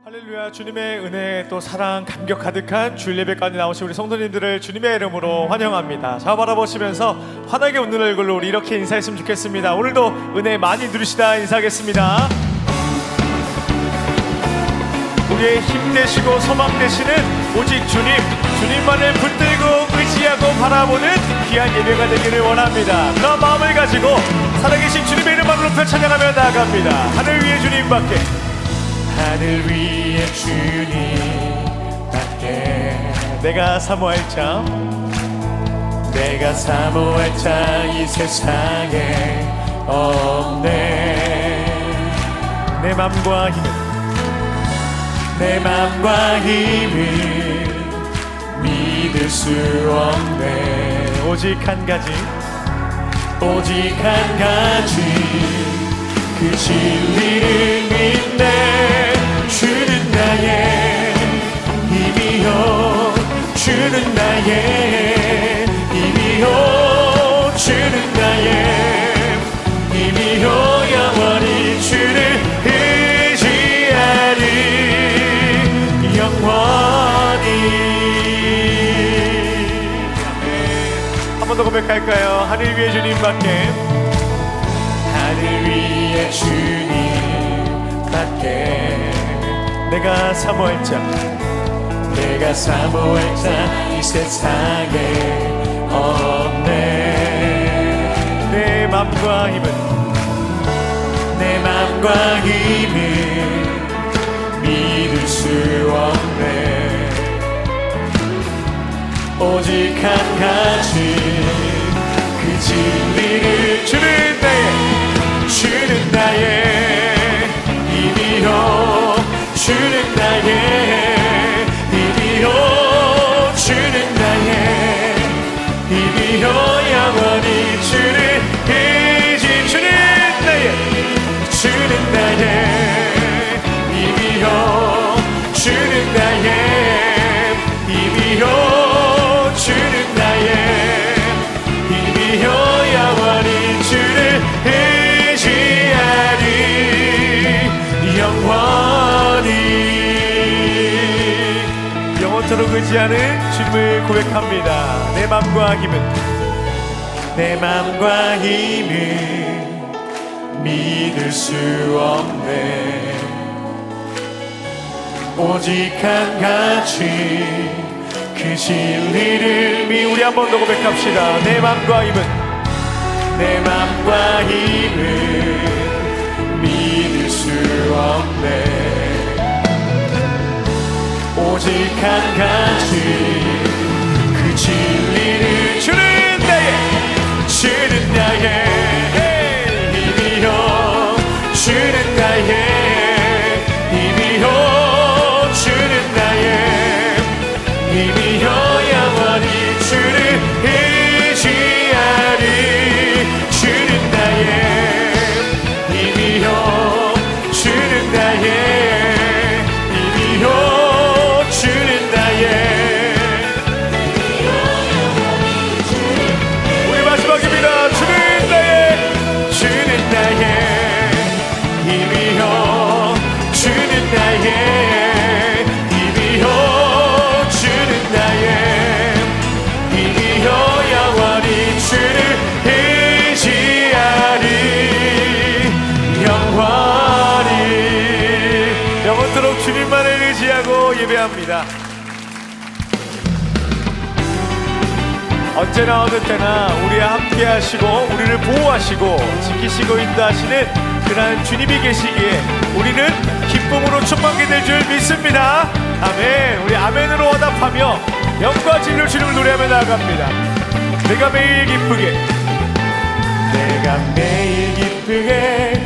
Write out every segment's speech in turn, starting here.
할렐루야. 주님의 은혜 또 사랑 감격 가득한 주일 예배까지 나오신 우리 성도님들을 주님의 이름으로 환영합니다. 자, 바라보시면서 환하게 웃는 얼굴로 우리 이렇게 인사했으면 좋겠습니다. 오늘도 은혜 많이 누리시다 인사하겠습니다. 우리의 힘 되시고 소망 되시는 오직 주님만을 붙들고 의지하고 바라보는 귀한 예배가 되기를 원합니다. 그런 마음을 가지고 살아계신 주님의 이름만 높여 찬양하며 나아갑니다. 하늘 위에 주님밖에, 하늘 위에 주님밖에 내가 사모할 자, 내가 사모할 자 이 세상에 없네. 내 맘과 힘을 믿을 수 없네. 오직 한 가지 그 진리를 믿네. 주는 나의 힘이요, 주는 나의 힘이요, 주는 나의 힘이요, 영원히 주를 의지하리, 영원히. 한 번 더 고백할까요? 하늘 위에 주님밖에, 하늘 위에 주님밖에 내가 사모할 자 이 세상에 없네. 내 맘과 힘을 믿을 수 없네. 오직 한 가지 그 진리를 주는 나의 힘이요, 주는 나의 힘이요, 주는 나의 힘이요, 영원히 주를 의지. 주는 나의 힘이요, 주는 나의 힘이요, 주는 나의 힘이요, 영원히 주를 의지하리, 영원히. 영원토록 의지하는 주님을 고백합니다. 내 맘과 힘은 믿을 수 없네. 오직 한 가지 그 진리를 우리 한 번 더 고백합시다. 내 맘과 힘은 믿을 수 없네. 오직 한 가지 그 진리를 주는 나의 힘이요, 주는 나의 힘이요, 주는 나의 힘이요, 영원히 주를 의지하리, 주는 나의 힘이요, 주는 나의 힘이요, 주는 나의. 우리 마지막입니다. 주는 나의 힘이요, 주는 나의 힘이요, 주는 나의 힘이요, 영원히 주를 의지하리, 영원히. 영원토록 주님만을 의지하고 예배합니다. 언제나 어느 때나 우리와 함께 하시고 우리를 보호하시고 지키시고 인도하시는 그러한 주님이 계시기에 우리는 기쁨으로 충만하게 될 줄 믿습니다. 아멘. 우리 아멘으로 화답하며 영과 진리로 주님을 노래하며 나아갑니다. 내가 매일 기쁘게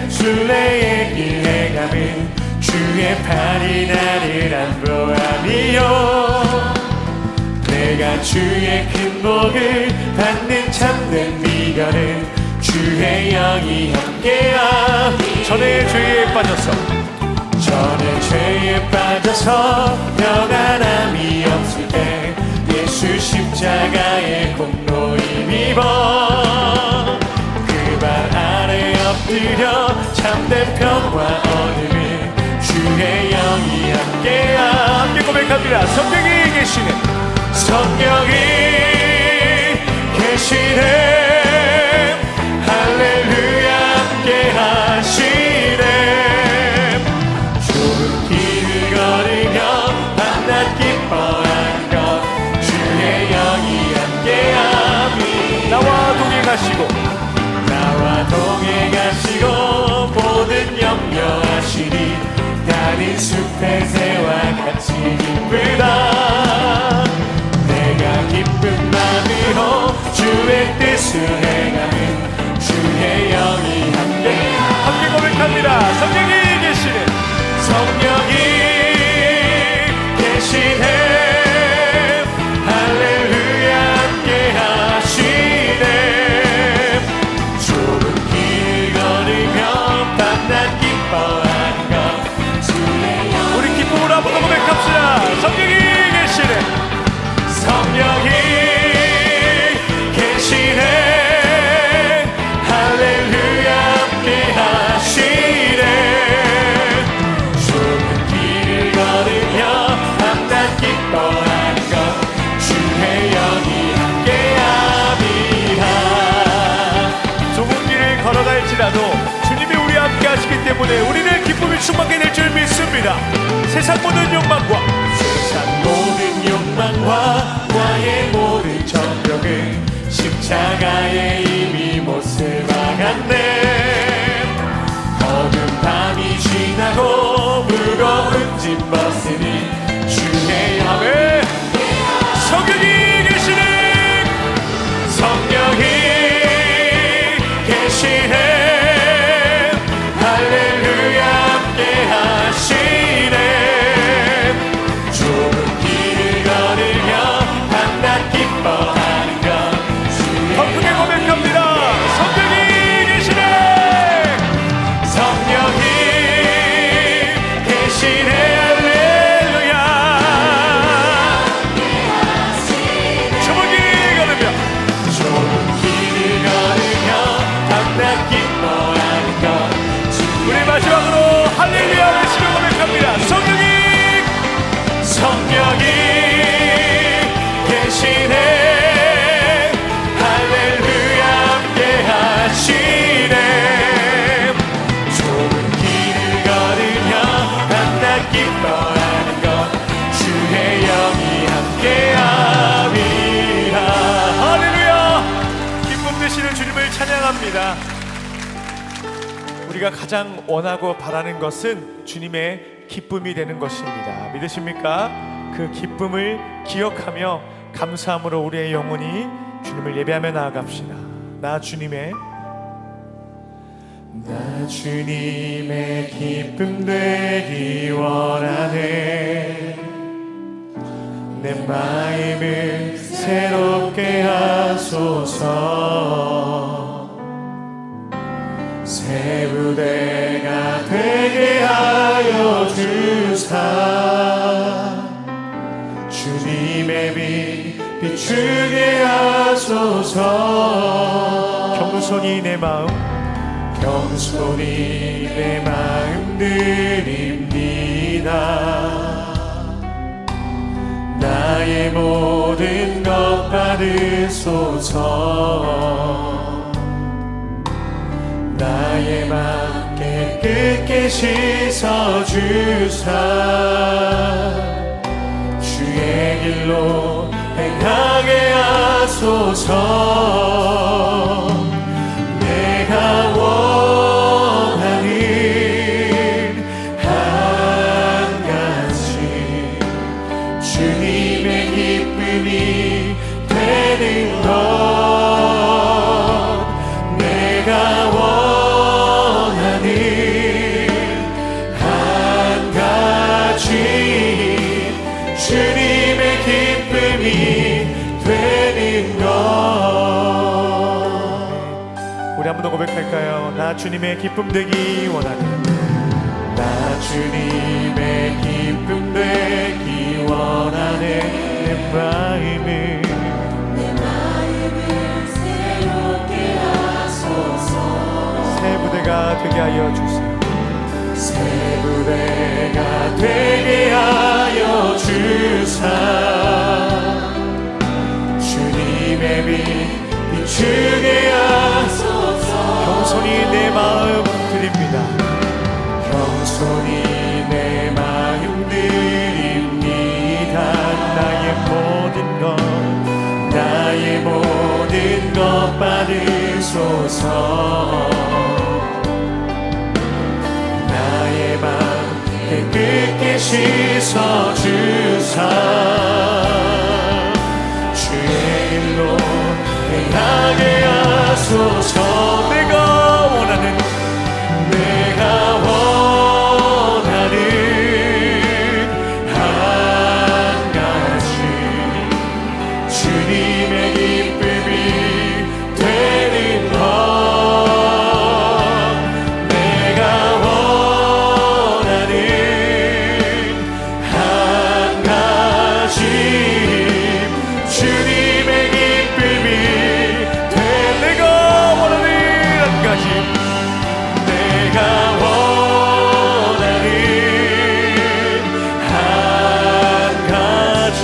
순례의 길에 가면 주의 팔이 나를 안보하며, 내가 주의 큰 복을 받는 참된 비결은 주의 영이 함께하. 전에 죄에 빠져서 평안함이 없을 때 예수 십자가의 공로 힘입어 그 발 아래 엎드려 참된 평화 얻음을 주의 영 영이 함께 고백합니다. 성령이 계시네, 성령이 계시네, 할렐루야 함께 하시네. 좁은 길을 걸으며 밤낮 기뻐하는 것 주의 영이 함께함이. 나와 동행하시고 모든 염려하시니 나는 숲의 새와 같이 기쁘다. 내가 기쁜 마음으로 주의 뜻을 행하는 주의 영이 함께 고백합니다. 성령이 계시네, 성령이 계시네, 할렐루야 함께 하시네. 좁은 길 걸으며 밤낮 기뻐하는 것 주의 영. 우리 기쁨으로 한번 더 고백합시다. 성령이 계시네, 성령이 계시네, 할렐루야 함께 하시네. 좁은 길을 걸으며 밤낮 기뻐하는 것 주의 영이 함께함이라. 좁은 길을 걸어갈지라도 주님이 우리와 함께 하시기 때문에 우리는 기쁨이 충만하게 될 줄 믿습니다. 세상 모든 욕망과 과의 모든 정력을 십자가에 이미 못을 박았네. 어두운 밤이 지나고 무거운 짐 벗으니 주의 영에 성령이 계시네, 성령이 계시네, 할렐루야 함께 하시네. 좁은 길을 걸으며 밤낮 기뻐하는 것 더 크게 고백합니다. 성령이 계시네, 성령이 계시네, 할렐루야. 좁은 길을 걸으며 밤낮 기뻐하는 것. 우리 마지막으로 할렐루야 외치며 고백합니다. 성령이 계시네, 할렐루야 함께 하시네. 좁은 길을 걸으며 밤낮 기뻐하는 것 주의 영이 함께함이라. 할렐루야. 기쁨 되시는 주님을 찬양합니다. 우리가 가장 원하고 바라는 것은 주님의 기쁨이 되는 것입니다. 믿으십니까? 그 기쁨을 기억하며 감사함으로 우리의 영혼이 주님을 예배하며 나아갑시다. 나 주님의 기쁨 되기 원하네. 내 마음을 새롭게 하소서. 새 부대가 되게 하여 주사. 주님의 빛 비추게 하소서. 겸손히 내 마음 드립니다. 나의 모든 것 받으소서. 나의 맘 깨끗게 씻어주사. 주의 길로 행하게 하소서. 내가 원하는 한 가지 주님의 기쁨이 되는 것. 내가 원하는 한 가지 주님의 기쁨이 되는 것. 우리 한 번 더 고백할까요? 나 주님의 기쁨 되기 원하네. 나 주님의 기쁨 되기 원하네. 내 마음을 새롭게 하소서. 새 부대가 되게 하여 주세요. 새 부대가 되게 하여 주사 주님의 빛 비추게 하소서. 겸손히 내 마음 드립니다. 겸손히 내 마음 드립니다. 나의 모든 것 받으소서. 나의 맘 깨끗게 씻어주사 주의 일로 행하게 하소서. 내가 원하는 한 가지 주님의 기쁨이 되는 것. 내가 원하는 한 가지 주님의 기쁨이 내가 원하는 한 가지 내가 원하는 한 가지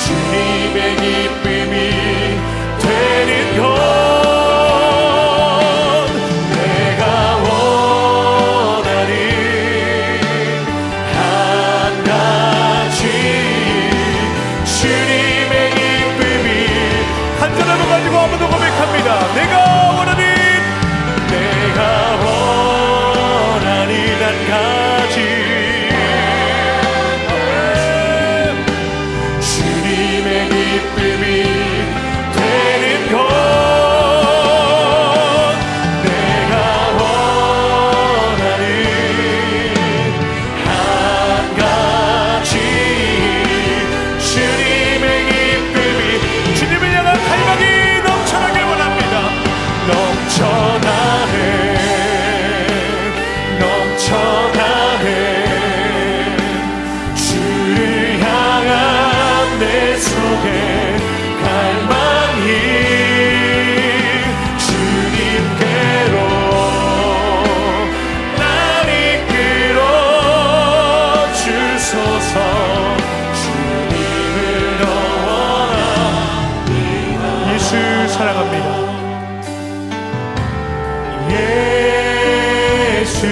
주님의 기쁨이 되는 것. 내가 원하는 한 가지 주님의 기쁨이 한 사람을 가지고 아무도 고백합니다. 내가 원하는 한 가지 주님의 기쁨이 되는 것. 내가 원하는 한 가지 주님의 기쁨이 주님을 향한 갈망이 넘쳐나길 원합니다. 넘쳐나네 주를 향한 내 속에 갈망이 주님께로 날 이끌어 주소서. 주님을 더 원합니다. 예수 사랑합니다. 예수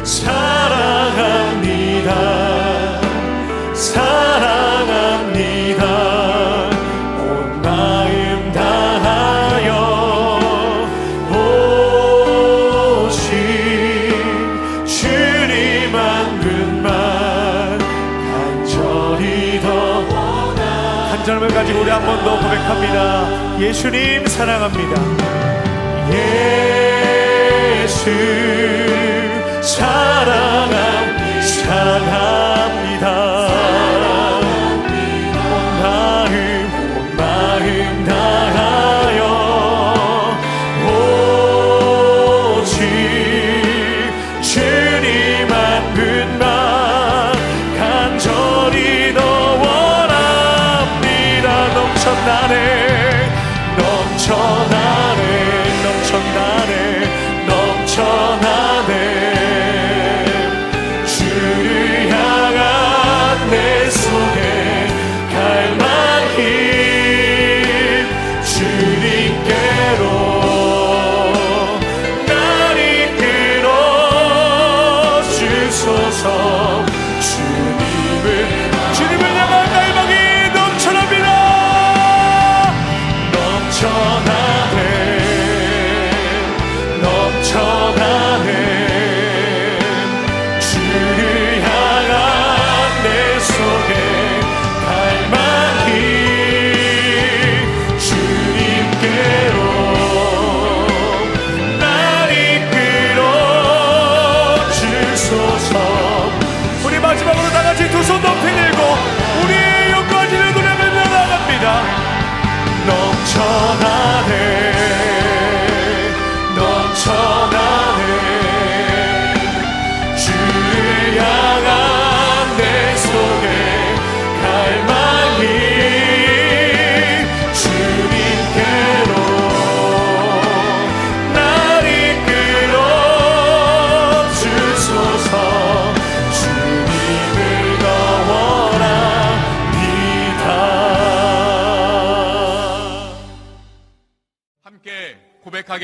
사랑합니다. 사랑합니다. 온 마음 다하여 오직 주님 한 분만 간절히 더 한 점을 가지고 우리 한 번 더 고백합니다. 예수님 사랑합니다. 예수 사랑합니다. 온 마음 다하여 오직 주님 한 분만 간절히 더 원합니다. 넘쳐나네 넘쳐나네 넘쳐나네 넘쳐나네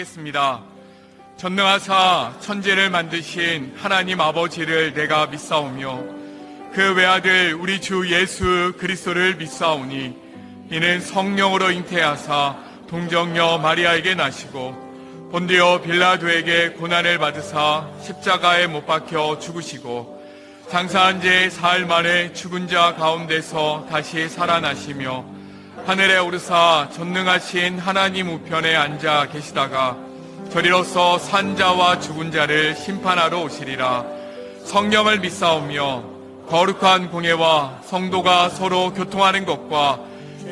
기도하겠습니다. 전능하사 천지를 만드신 하나님 아버지를 내가 믿사오며 그 외아들 우리 주 예수 그리스도를 믿사오니 이는 성령으로 잉태하사 동정녀 마리아에게 나시고 본디오 빌라도에게 고난을 받으사 십자가에 못 박혀 죽으시고 장사한 지 사흘 만에 죽은 자 가운데서 다시 살아나시며 하늘에 오르사 전능하신 하나님 우편에 앉아 계시다가 저리로서 산자와 죽은 자를 심판하러 오시리라. 성령을 믿사오며 거룩한 공예와 성도가 서로 교통하는 것과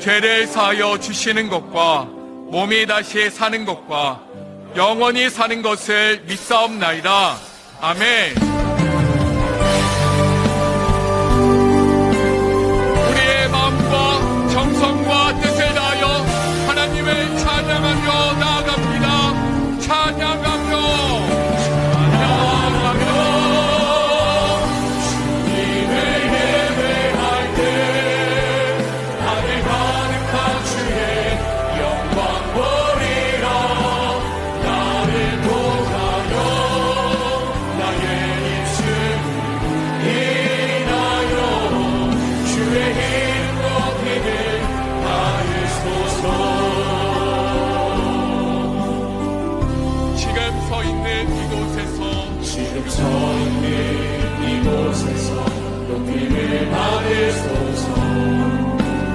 죄를 사하여 주시는 것과 몸이 다시 사는 것과 영원히 사는 것을 믿사옵나이다. 아멘. 우리의 마음과 정성과 뜻을 다하여 하나님을 찬양하며 나아갑니다. 찬양하며 주님을 예배할 때 하늘 가득한 주의 영광 보리라. 나를 보하여 나의 입술을 인하여 주의 이름 높이길 하였소서. 지금 서 있는 이곳에서 높임을 받으소서.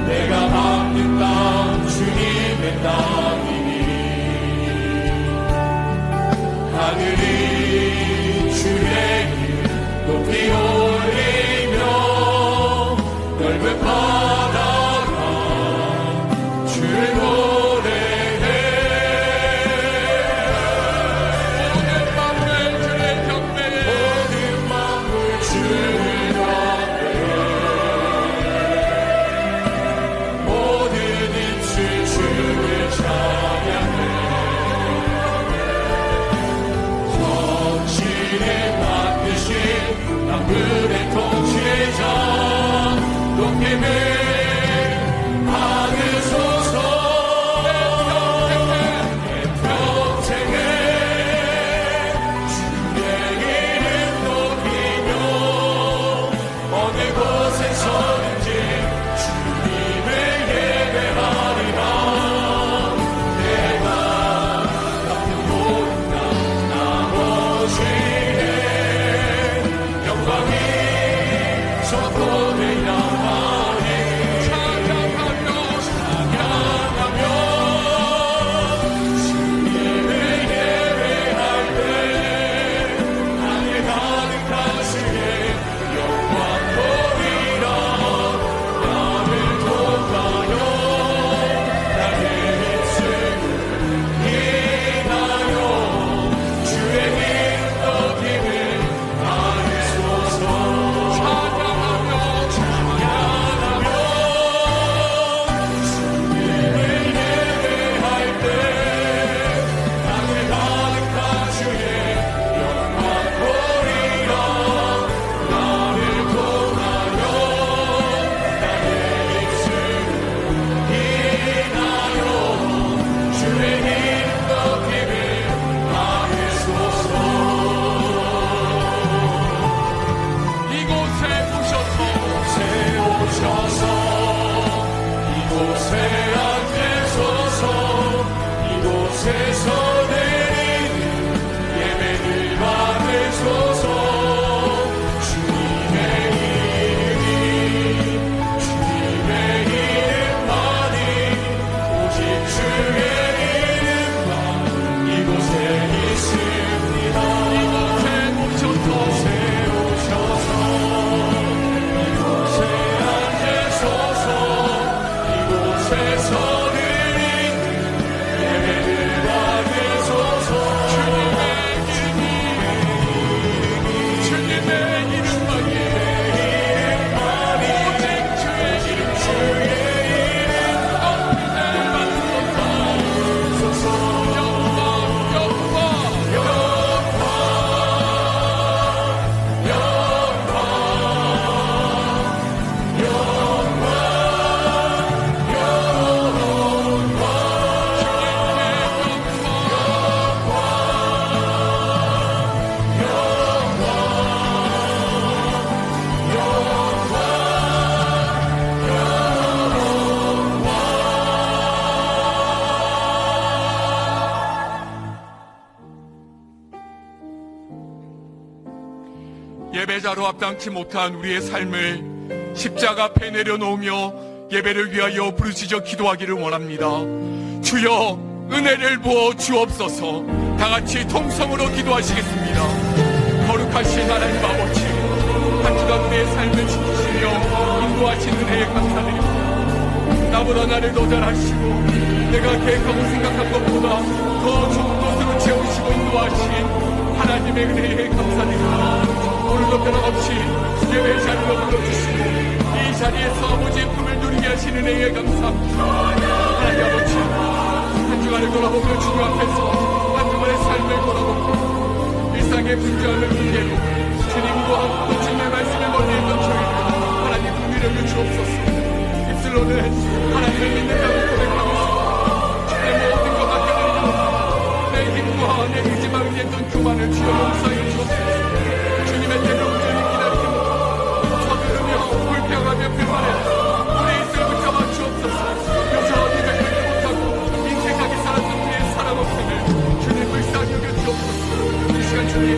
내가 밟는 땅 주님의 땅이니 하늘이 주의 이름 높이 올리며 넓은 바다가 주를 노래해. 모든 만물 주를 경배해. 모든 만물 주를 경배해. 모든 입술 주를 찬양해. 예배자로 앞당치 못한 우리의 삶을 십자가 앞에 내려놓으며 예배를 위하여 부르짖어 기도하기를 원합니다. 주여 은혜를 부어 주옵소서. 다같이 통성으로 기도하시겠습니다. 거룩하신 하나님 아버지, 한 주간 우리의 삶을 지키시며 인도하신 은혜에 감사드립니다. 나보다 나를 더 잘하시고 내가 계획하고 생각한 것보다 더 좋은 것으로 채우시고 인도하신 하나님의 은혜에 감사드립니다. 오늘도 변함없이 예배 자리로 불러주시고 이 자리에서 아버지의 품을 누리게 하시는 은혜에 감사합니다. 하나님 아버지, 한 주간을 돌아보며 주님 앞에서 한 주간의 삶을 돌아보고 일상의 분주함을 핑계로 주님과 함께 주님의 말씀에 멀리했던 저희를 하나님 긍휼하여 주옵소서. 입술로는 하나님을 믿는다고 고백하고 있습니다. 내 모든 것 맡겨드리는 내 힘과 내 의지만 의했던 교만을 주여 용서하여 주옵소서. 주님의 대명절을 기다리지 못하고 서두르며 불평하며 불만해 우리 입술 붙잡아 주옵소서. 여전히 베풀지 못하고 인색하게 살았던 우리의 사랑 없음을 주님 불쌍히 여겨 주옵소서. 이 시간 주님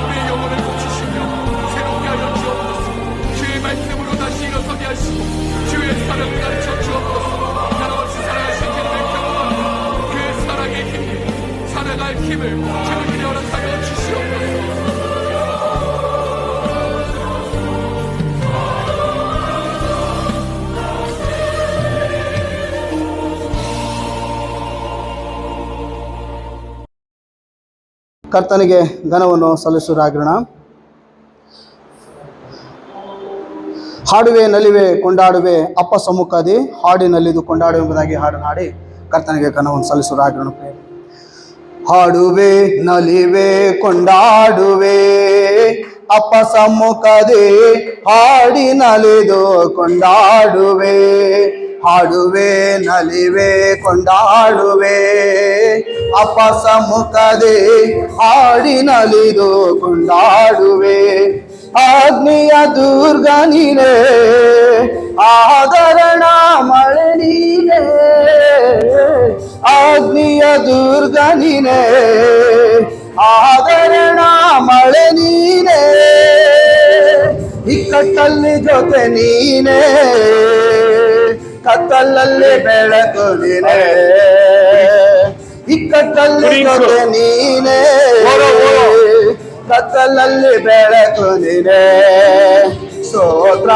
우리의 영혼을 고치시며 새롭게 하여 주옵소서. 주의 말씀으로 다시 일어서게 하시고 주의 사랑을 가르쳐 주옵소서. 하나없이 사랑하신 주님을 경험하며 그 사랑의 힘을 살아갈 힘을 주님이 허락하여 주시옵소서. ಕರ್ತನಿಗೆ ಘನವನ್ನು ಸಲ್ಲಿಸುವರಾಗಿರೋಣ. ಹಾಡುವೆ ನಲಿವೆ ಕೊಂಡಾಡುವೆ ಅಪ್ಪ ಸಮ್ಮುಖದಿ ಹಾಡಿನಲ್ಲಿದು ಕೊಂಡಾಡುವೆ ಎಂಬುದಾಗಿ ಹಾಡು ಹಾಡಿ ಕರ್ತನಿಗೆ ಘನವನ್ನು ಸಲ್ಲಿಸುವರಾಗಿರೋಣ. ಹಾಡುವೆ ನಲಿವೆ ಕೊಂಡಾಡುವೆ ಅಪ್ಪ ಸಮ್ಮುಖದಿ ಹಾಡಿನಲ್ಲಿದು ಕೊಂಡಾಡುವೆ. ಹಾಡುವೆ ನಲಿವೆ ಕೊಂಡಾಡುವೆ ಅಪ್ಪ ಸಮ್ಮುಖದಿ ಹಾಡಿನಲಿದು ಕೊಂಡಾಡುವೆ. ಅಗ್ನಿಯ ದುರ್ಗ ನೀನೇ, ಆದರಣ ಮಳೆ ನೀನೇ. ಅಗ್ನಿಯ ದುರ್ಗ ನೀನೇ, ಆದರಣ ಮಳೆ ನೀನೇ. ಇಕ್ಕಟ್ಟಲ್ಲಿ ಜೊತೆ ನೀನೇ, ಕತ್ತಲಲ್ಲಿ ಬೆಳಕು ನೀನೇ. ಇಕ್ಕಟ್ಟಲ್ಲಿ ಜೊತೆ ನೀನೇ, ಕತ್ತಲಲ್ಲಿ ಬೆಳಕು ನೀನೇ. ಸ್ತೋತ್ರ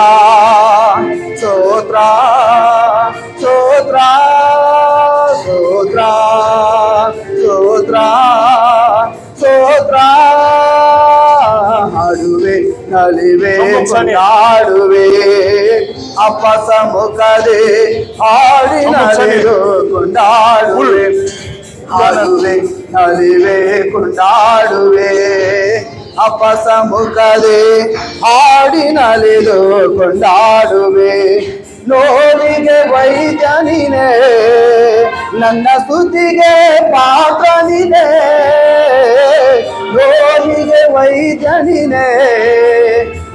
ಸ್ತೋತ್ರ ಸ್ತೋತ್ರ ಸ್ತೋತ್ರ ಸ್ತೋತ್ರ ಸ್ತೋತ್ರ. ಹಾಡುವೆ ನಲಿವೆ ಕೊಂಡಾಡುವೆ ಅಪ್ಪ ಸಮ್ಮುಖದಿ ಹಾಡಿನಲಿದು ಕೊಂಡಾಡುವೆ. ಹಾಡುವೆ ನಲಿವೆ ಕೊಂಡಾಡುವೆ ಅಪ್ಪ ಸಮ್ಮುಖದಿ ಹಾಡಿನಲಿದು ಕೊಂಡಾಡುವೆ. ನೋವಿಗೆ ವೈದ್ಯ ನೀನೇ, ನನ್ನ ಸ್ತುತಿಗೆ ಪಾತ್ರ ನೀನೇ. ನೋವಿಗೆ ವೈದ್ಯ ನೀನೇ,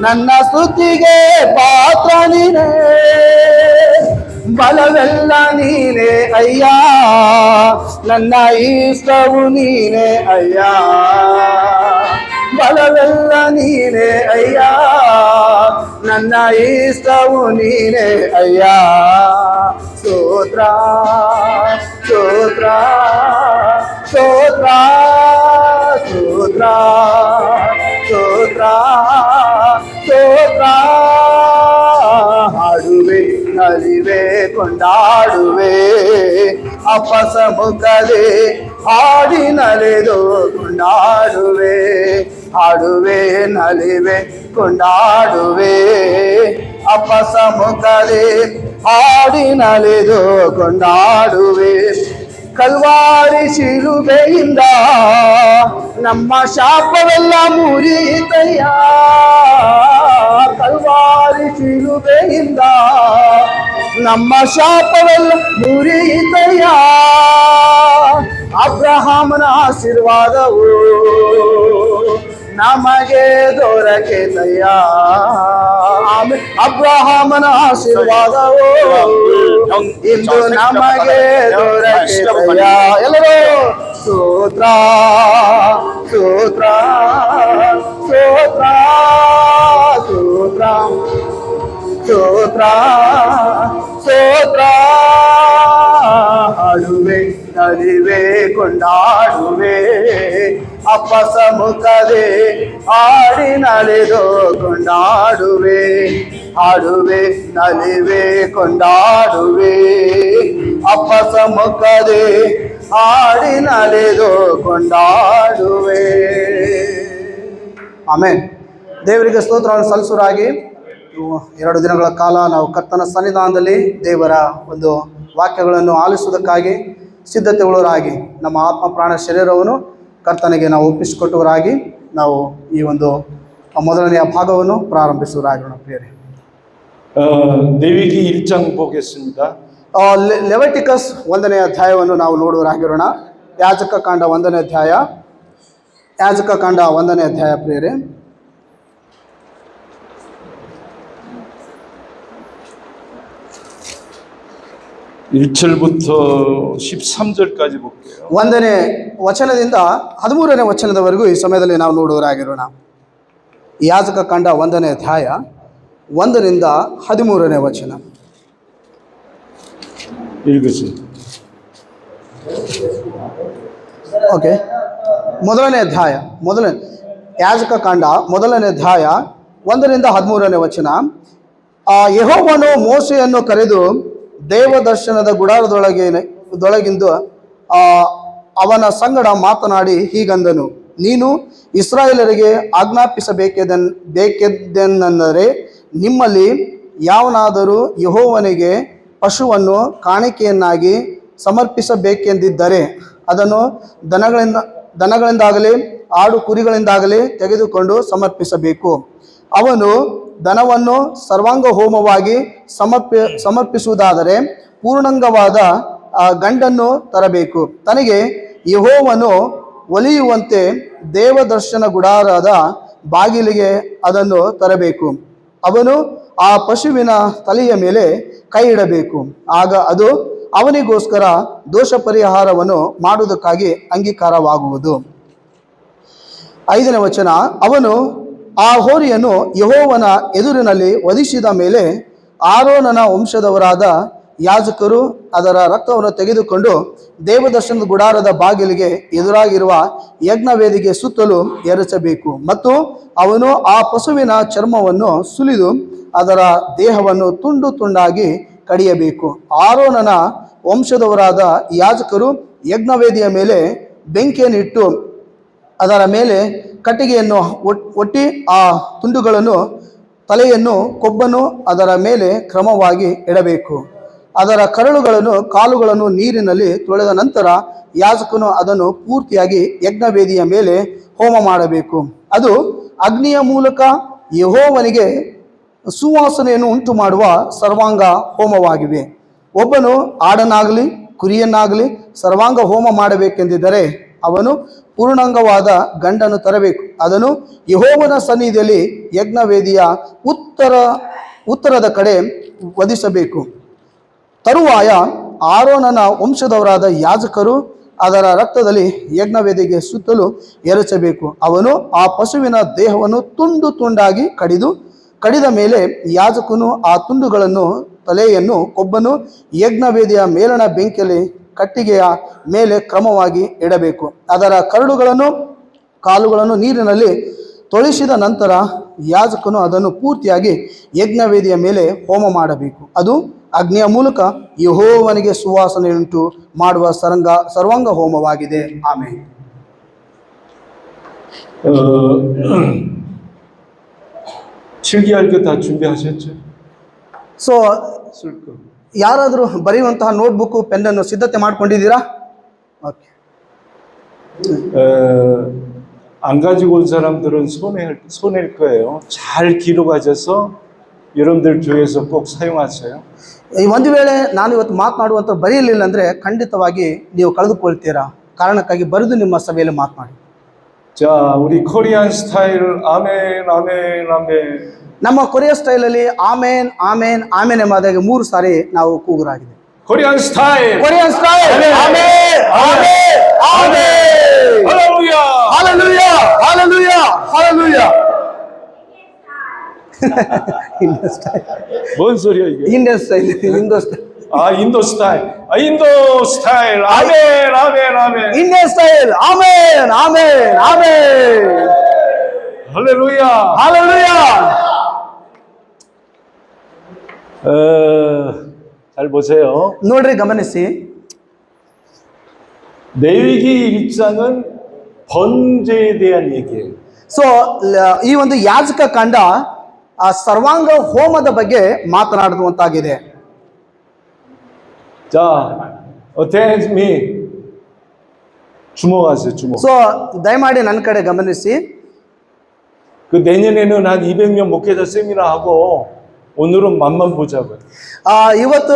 ನನ್ನ ಸ್ತುತಿಗೆ ಪಾತ್ರ ನೀನೇ. ಬಲವೆಲ್ಲ ನೀನೇ ಅಯ್ಯ, ನನ್ನ ಇಷ್ಟವು ನೀನೇ ಅಯ್ಯ. ಬಲವೆಲ್ಲ ನೀನೇ ಅಯ್ಯ, ನನ್ನ ಇಷ್ಟವು ನೀನೇ ಅಯ್ಯ. ಸ್ತೋತ್ರ ಸ್ತೋತ್ರ ಸ್ತೋತ್ರ ಸ್ತೋತ್ರ ಸ್ತೋತ್ರ ಸ್ತೋತ್ರ. ಹಾಡುವೆ ನಲಿವೆ ಕೊಂಡಾಡುವೆ ಅಪ್ಪ ಸಮ್ಮುಖದಿ ಹಾಡಿನಲಿದು ಕೊಂಡಾಡುವೆ. ಹಾಡುವೆ ನಲಿವೆ ಕೊಂಡಾಡುವೆ ಅಪ್ಪ ಸಮ್ಮುಖದಿ ಹಾಡಿನಲಿದು ಕೊಂಡಾಡುವೆ. ಕಲ್ವಾರಿ ಶಿಲುಬೆಯಿಂದ ನಮ್ಮ ಶಾಪವೆಲ್ಲ ಮುರಿಯಿತಯ್ಯ. ಕಲ್ವಾರಿ ಶಿಲುಬೆಯಿಂದ ನಮ್ಮ ಶಾಪವೆಲ್ಲ ಮುರಿಯಿತಯ್ಯ. ಅಬ್ರಹಾಮನ ಆಶೀರ್ವಾದವು ನಮಗೆ ದೊರಕಿತಯ್ಯ. ಅಬ್ರಹಾಮನ ಆಶೀರ್ವಾದವು ಇಂದು ನಮಗೆ ದೊರಕಿತಯ್ಯ. ಎಲ್ಲರೂ ಸ್ತೋತ್ರ ಸ್ತೋತ್ರ ಸ್ತೋತ್ರ ಸ್ತೋತ್ರ ಸ್ತೋತ್ರ ಹಾಡುವೆ ನಲಿವೆ ಕೊಂಡಾಡುವೆ ಅಪ್ಪ ಸಮ್ಮುಖದೆ ಹಾಡಿ ನಲಿದು ಕೊಂಡಾಡುವೆ ಹಾಡುವೆ ನಲಿವೆ ಕೊಂಡಾಡುವೆ ಅಪ್ಪ ಸಮ್ಮುಖದೆ ಹಾಡಿ ನಲಿದು ಕೊಂಡಾಡುವೆ. ಆಮೇನ್. ದೇವರಿಗೆ ಸ್ತೋತ್ರವನ್ನು ಸಲ್ಲಿಸುವರಾಗಿ 2 ದಿನಗಳ ಕಾಲ ನಾವು ಕರ್ತನ ಸನ್ನಿಧಾನದಲ್ಲಿ ದೇವರ ಒಂದು ವಾಕ್ಯಗಳನ್ನು ಆಲಿಸುವುದಕ್ಕಾಗಿ ಸಿದ್ಧತೆಗೊಳ್ಳೋರಾಗಿ ನಮ್ಮ ಆತ್ಮ ಪ್ರಾಣ ಶರೀರವನ್ನು ಕರ್ತನಿಗೆ ನಾವು ಒಪ್ಪಿಸಿಕೊಟ್ಟವರಾಗಿ ನಾವು ಈ ಒಂದು ಮೊದಲನೆಯ ಭಾಗವನ್ನು ಪ್ರಾರಂಭಿಸುವರಾಗೋಣ. ಪ್ರಿಯರೇ, ಲೇವಿ기 1장 보겠습니다. ಲೆವಿಟಿಕಸ್ 1ನೇ ಅಧ್ಯಾಯವನ್ನು ನಾವು ನೋಡುವರಾಗಿರೋಣ. ಯಾಜಕ ಕಾಂಡ 1ನೇ ಅಧ್ಯಾಯ, ಯಾಜಕ ಕಾಂಡ 1ನೇ ಅಧ್ಯಾಯ. ಪ್ರಿಯರೇ, (1절부터 13절까지) 볼게요. 1ನೇ ವಚನದಿಂದ 13ನೇ ವಚನದವರೆಗೂ ಈ ಸಮಯದಲ್ಲಿ ನಾವು ನೋಡುವರಾಗಿರೋಣ. ಯಾಜಕ ಕಾಂಡ 1ನೇ ಅಧ್ಯಾಯ 1ರಿಂದ 13ನೇ ವಚನ. 읽으세요. ಓಕೆ. ಮೊದಲನೇ ಅಧ್ಯಾಯ, ಯಾಜಕ ಕಾಂಡ 1ನೇ ಅಧ್ಯಾಯ 1ರಿಂದ 13ನೇ ವಚನ. ಯೆಹೋವನು ಮೋಶೆಯನ್ನು ಕರೆದು ದೇವದರ್ಶನದ ಗುಡಾರದೊಳಗಿಂದು ಅವನ ಸಂಗಡ ಮಾತನಾಡಿ ಹೀಗಂದನು, ನೀನು ಇಸ್ರಾಯೇಲರಿಗೆ ಆಜ್ಞಾಪಿಸಬೇಕೆಂದರೆ ನಿಮ್ಮಲ್ಲಿ ಯಾವನಾದರೂ ಯೆಹೋವನಿಗೆ ಪಶುವನ್ನು ಕಾಣಿಕೆಯನ್ನಾಗಿ ಸಮರ್ಪಿಸಬೇಕೆಂದಿದ್ದರೆ ಅದನ್ನು ದನಗಳಿಂದಾಗಲಿ ಆಡು ಕುರಿಗಳಿಂದಾಗಲಿ ತೆಗೆದುಕೊಂಡು ಸಮರ್ಪಿಸಬೇಕು. ಅವನು ದನವನ್ನು ಸರ್ವಾಂಗ ಹೋಮವಾಗಿ ಸಮರ್ಪಿಸುವುದಾದರೆ ಪೂರ್ಣಾಂಗವಾದ ಗಂಡನ್ನು ತರಬೇಕು. ತನಗೆ ಯೆಹೋವನು ಒಲಿಯುವಂತೆ ದೇವದರ್ಶನ ಗುಡಾರದ ಬಾಗಿಲಿಗೆ ಅದನ್ನು ತರಬೇಕು. ಅವನು ಆ ಪಶುವಿನ ತಲೆಯ ಮೇಲೆ ಕೈ ಇಡಬೇಕು. ಆಗ ಅದು ಅವನಿಗೋಸ್ಕರ ದೋಷ ಪರಿಹಾರವನ್ನು ಮಾಡುವುದಕ್ಕಾಗಿ ಅಂಗೀಕಾರವಾಗುವುದು. 5ನೇ ವಚನ. ಅವನು ಆ ಹೋರಿಯನ್ನು ಯೆಹೋವನ ಎದುರಿನಲ್ಲಿ ವಧಿಸಿದ ಮೇಲೆ ಆರೋನನ ವಂಶದವರಾದ ಯಾಜಕರು ಅದರ ರಕ್ತವನ್ನು ತೆಗೆದುಕೊಂಡು ದೇವದರ್ಶನದ ಗುಡಾರದ ಬಾಗಿಲಿಗೆ ಎದುರಾಗಿರುವ ಯಜ್ಞವೇದಿಗೆ ಸುತ್ತಲೂ ಎರಚಬೇಕು. ಮತ್ತು ಅವನು ಆ ಪಶುವಿನ ಚರ್ಮವನ್ನು ಸುಲಿದು ಅದರ ದೇಹವನ್ನು ತುಂಡು ತುಂಡಾಗಿ ಕಡಿಯಬೇಕು. ಆರೋನನ ವಂಶದವರಾದ ಯಾಜಕರು ಯಜ್ಞವೇದಿಯ ಮೇಲೆ ಬೆಂಕಿಯನ್ನು ಇಟ್ಟು ಅದರ ಮೇಲೆ ಕಟ್ಟಿಗೆಯನ್ನು ಒಟ್ಟಿ ಆ ತುಂಡುಗಳನ್ನು ತಲೆಯನ್ನು ಕೊಬ್ಬನ್ನು ಅದರ ಮೇಲೆ ಕ್ರಮವಾಗಿ ಇಡಬೇಕು. ಅದರ ಕರಳುಗಳನ್ನು ಕಾಲುಗಳನ್ನು ನೀರಿನಲ್ಲಿ ತೊಳೆದ ನಂತರ ಯಾಜಕನು ಅದನ್ನು ಪೂರ್ತಿಯಾಗಿ ಯಜ್ಞವೇದಿಯ ಮೇಲೆ ಹೋಮ ಮಾಡಬೇಕು. ಅದು ಅಗ್ನಿಯ ಮೂಲಕ ಯೆಹೋವನಿಗೆ ಸುವಾಸನೆಯನ್ನು ಉಂಟು ಮಾಡುವ ಸರ್ವಾಂಗ ಹೋಮವಾಗಿವೆ. ಒಬ್ಬನು ಆಡನಾಗಲಿ ಕುರಿಯನ್ನಾಗಲಿ ಸರ್ವಾಂಗ ಹೋಮ ಮಾಡಬೇಕೆಂದಿದ್ದರೆ ಅವನು ಪೂರ್ಣಾಂಗವಾದ ಗಂಡನ್ನು ತರಬೇಕು. ಅದನ್ನು ಯೆಹೋವನ ಸನ್ನಿಧಿಯಲ್ಲಿ ಯಜ್ಞವೇದಿಯ ಉತ್ತರದ ಕಡೆ ವಧಿಸಬೇಕು. ತರುವಾಯ ಆರೋನನ ವಂಶದವರಾದ ಯಾಜಕರು ಅದರ ರಕ್ತದಲ್ಲಿ ಯಜ್ಞವೇದಿಗೆ ಸುತ್ತಲೂ ಎರಚಬೇಕು. ಅವನು ಆ ಪಶುವಿನ ದೇಹವನ್ನು ತುಂಡು ತುಂಡಾಗಿ ಕಡಿದ ಮೇಲೆ ಯಾಜಕನು ಆ ತುಂಡುಗಳನ್ನು ತಲೆಯನ್ನು ಕೊಬ್ಬನು ಯಜ್ಞವೇದಿಯ ಮೇಲಣ ಬೆಂಕಿಯಲ್ಲಿ ಕಟ್ಟಿಗೆಯ ಮೇಲೆ ಕ್ರಮವಾಗಿ ಇಡಬೇಕು. ಅದರ ಕರಡುಗಳನ್ನು ಕಾಲುಗಳನ್ನು ನೀರಿನಲ್ಲಿ ತೊಳಿಸಿದ ನಂತರ ಯಾಜಕನು ಅದನ್ನು ಪೂರ್ತಿಯಾಗಿ ಯಜ್ಞವೇದಿಯ ಮೇಲೆ ಹೋಮ ಮಾಡಬೇಕು. ಅದು ಅಗ್ನಿಯ ಮೂಲಕ ಯೆಹೋವನಿಗೆ ಸುವಾಸನೆಯುಂಟು ಮಾಡುವ ಸರ್ವಾಂಗ ಹೋಮವಾಗಿದೆ. ಆಮೆನ್. 필기할 거 다 준비하셨죠? ಸೊ ಯಾರಾದರೂ ಬರೆಯುವಂತಹ ನೋಟ್ಬುಕ್ ಪೆನ್ನನ್ನು ಸಿದ್ಧತೆ ಮಾಡ್ಕೊಂಡಿದ್ದೀರಾ? ಓಕೆ. 안 가지고 온 사람들은 손낼 거예요. 잘 기록하셔서 여러분들 교회에서 꼭 사용하세요. ಒಂದು ವೇಳೆ ನಾನು ಇವತ್ತು ಮಾತನಾಡುವಂಥ ಬರೆಯಲಿಲ್ಲ ಅಂದರೆ ಖಂಡಿತವಾಗಿ ನೀವು ಕಳೆದುಕೊಳ್ತೀರಾ. ಕಾರಣಕ್ಕಾಗಿ ಬರೆದು ನಿಮ್ಮ ಸಭೆಯಲ್ಲಿ ಮಾತನಾಡಿ. 자, 우리 코리안 스타일 아멘 아멘 아멘. ನಮ್ಮ ಕೊರಿಯಾ ಸ್ಟೈಲಲ್ಲಿ ಆಮೇನ್ ಆಮೇನ್ ಆಮೇನ್ ಎಂಬುದಾಗಿ 3 ಸಾರಿ ನಾವು ಕೂಗುರಾಗಿದೆ. 코리안 스타일 Korean style amen amen amen. 할렐루야 Hallelujah! Hallelujah! Hallelujah! Indian style, 뭔 소리야 이게? Indian style, Hindu style, 아 인도 스타일. 아 인도 스타일. 아멘 아멘 아멘. Indian style. Amen amen amen. 할렐루야. Hallelujah. 잘 보세요. ನೋಡ್ರಿ, ಗಮನಿಸಿ. 레위기 1장은 번제에 대한 얘기예요. ಸೊ ಈ ಒಂದು ಯಾಜಕ ಕಂಡ ಆ ಸರ್ವಾಂಗ ಹೋಮದ ಬಗ್ಗೆ ಮಾತನಾಡುವಂತಾಗಿದೆ. 자, attend me. 주목하세요, 주목. ಸೊ ದಯಮಾಡಿ ನನ್ನ ಕಡೆ ಗಮನಿಸಿ. 그 내년에는 한 200명 목회자 세미나 하고 오늘은 맛만 보자고요. ಇವತ್ತು